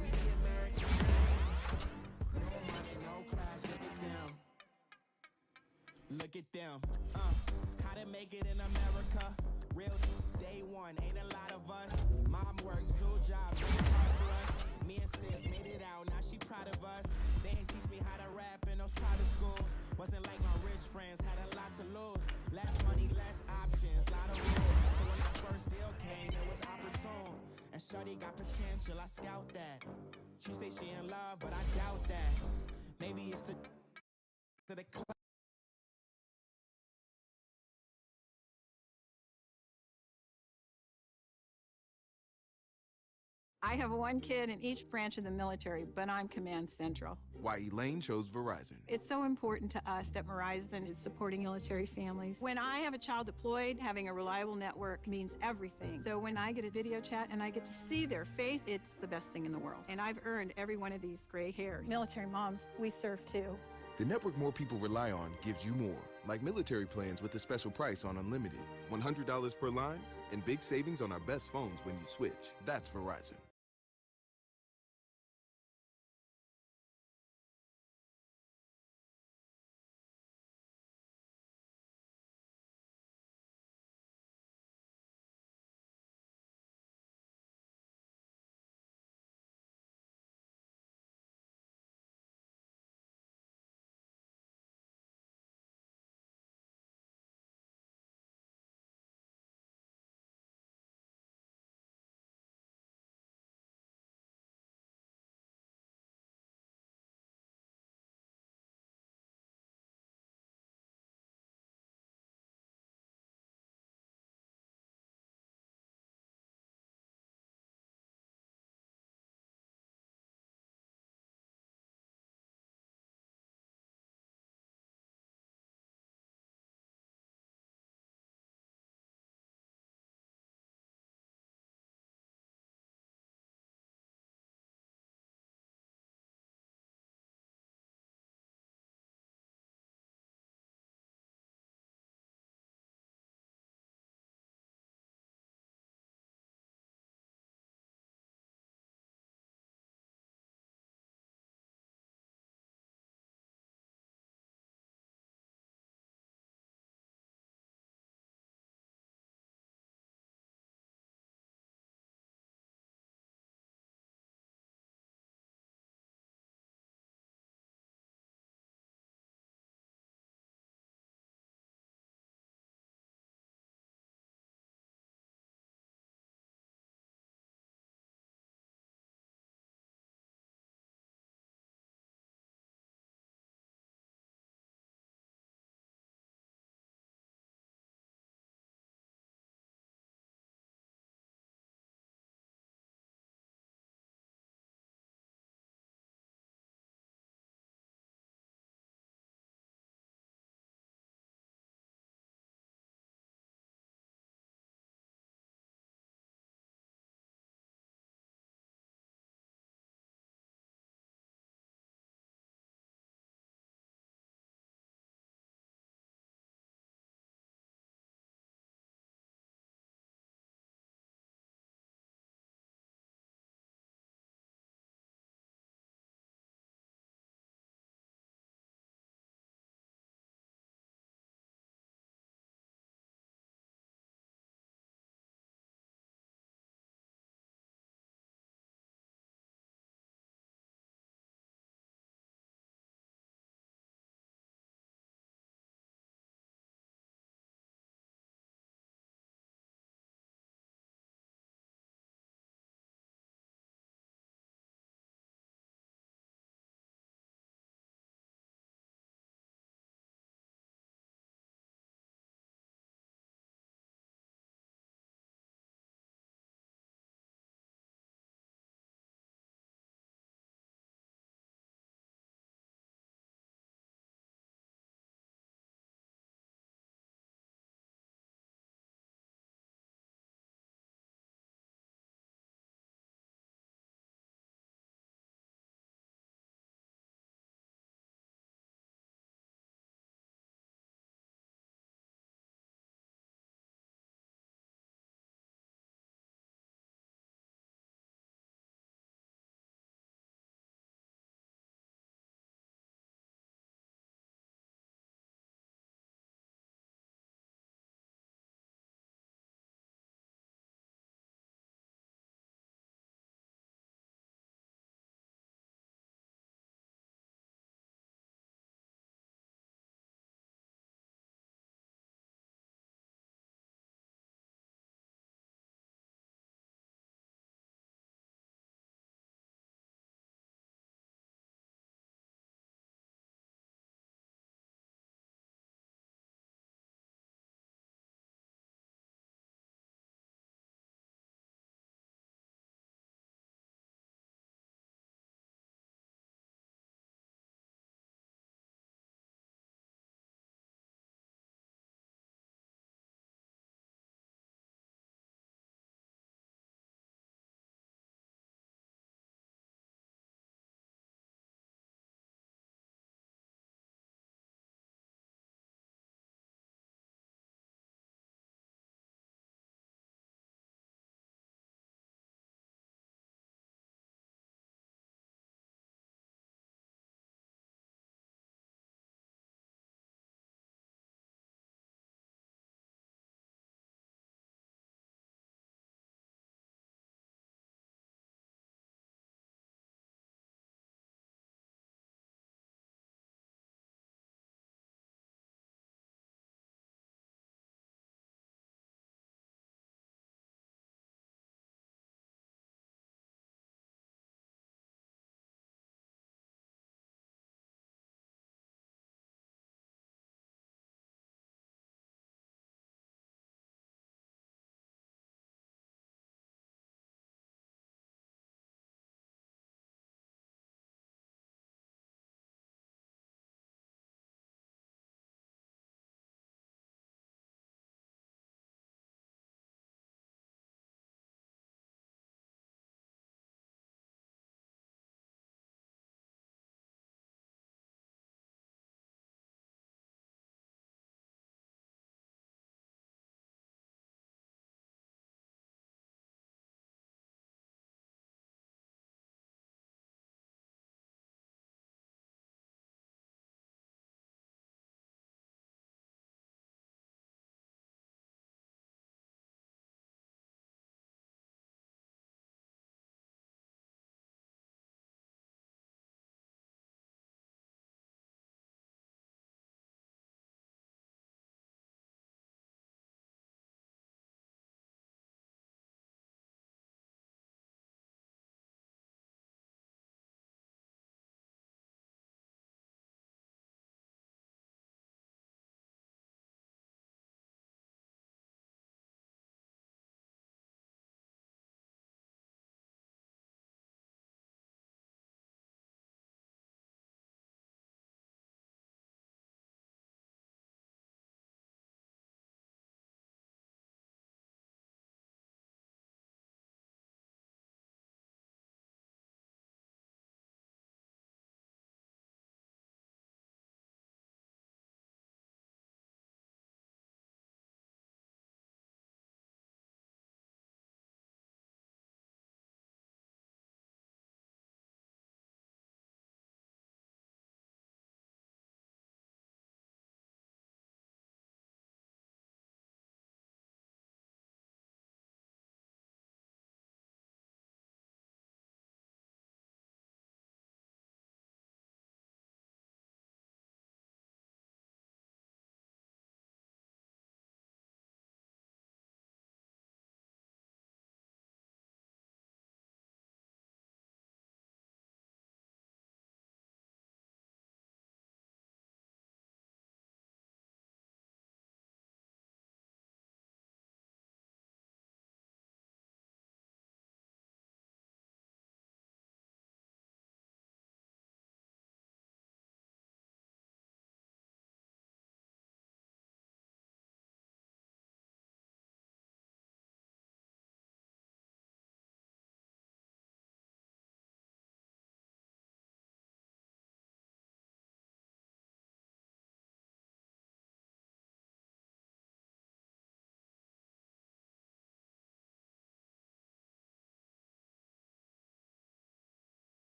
We the American dream. No money, no class, look at them. Look at them. How to make it in America. Real day one, ain't a lot of us. Mom worked 2 jobs, really hard for us. Me and sis made it out, now she proud of us. They ain't teach me how to rap in those private schools. Wasn't like my rich friends, had a lot to lose. Less money, less options, lot of rules. So when that first deal came, it was opportune. And shorty got potential, I scout that. She say she in love, but I doubt that. Maybe it's the I have one kid in each branch of the military, but I'm Command Central. Why Elaine chose Verizon. It's so important to us that Verizon is supporting military families. When I have a child deployed, having a reliable network means everything. So when I get a video chat and I get to see their face, it's the best thing in the world. And I've earned every one of these gray hairs. Military moms, we serve too. The network more people rely on gives you more, like military plans with a special price on unlimited, $100 per line, and big savings on our best phones when you switch. That's Verizon.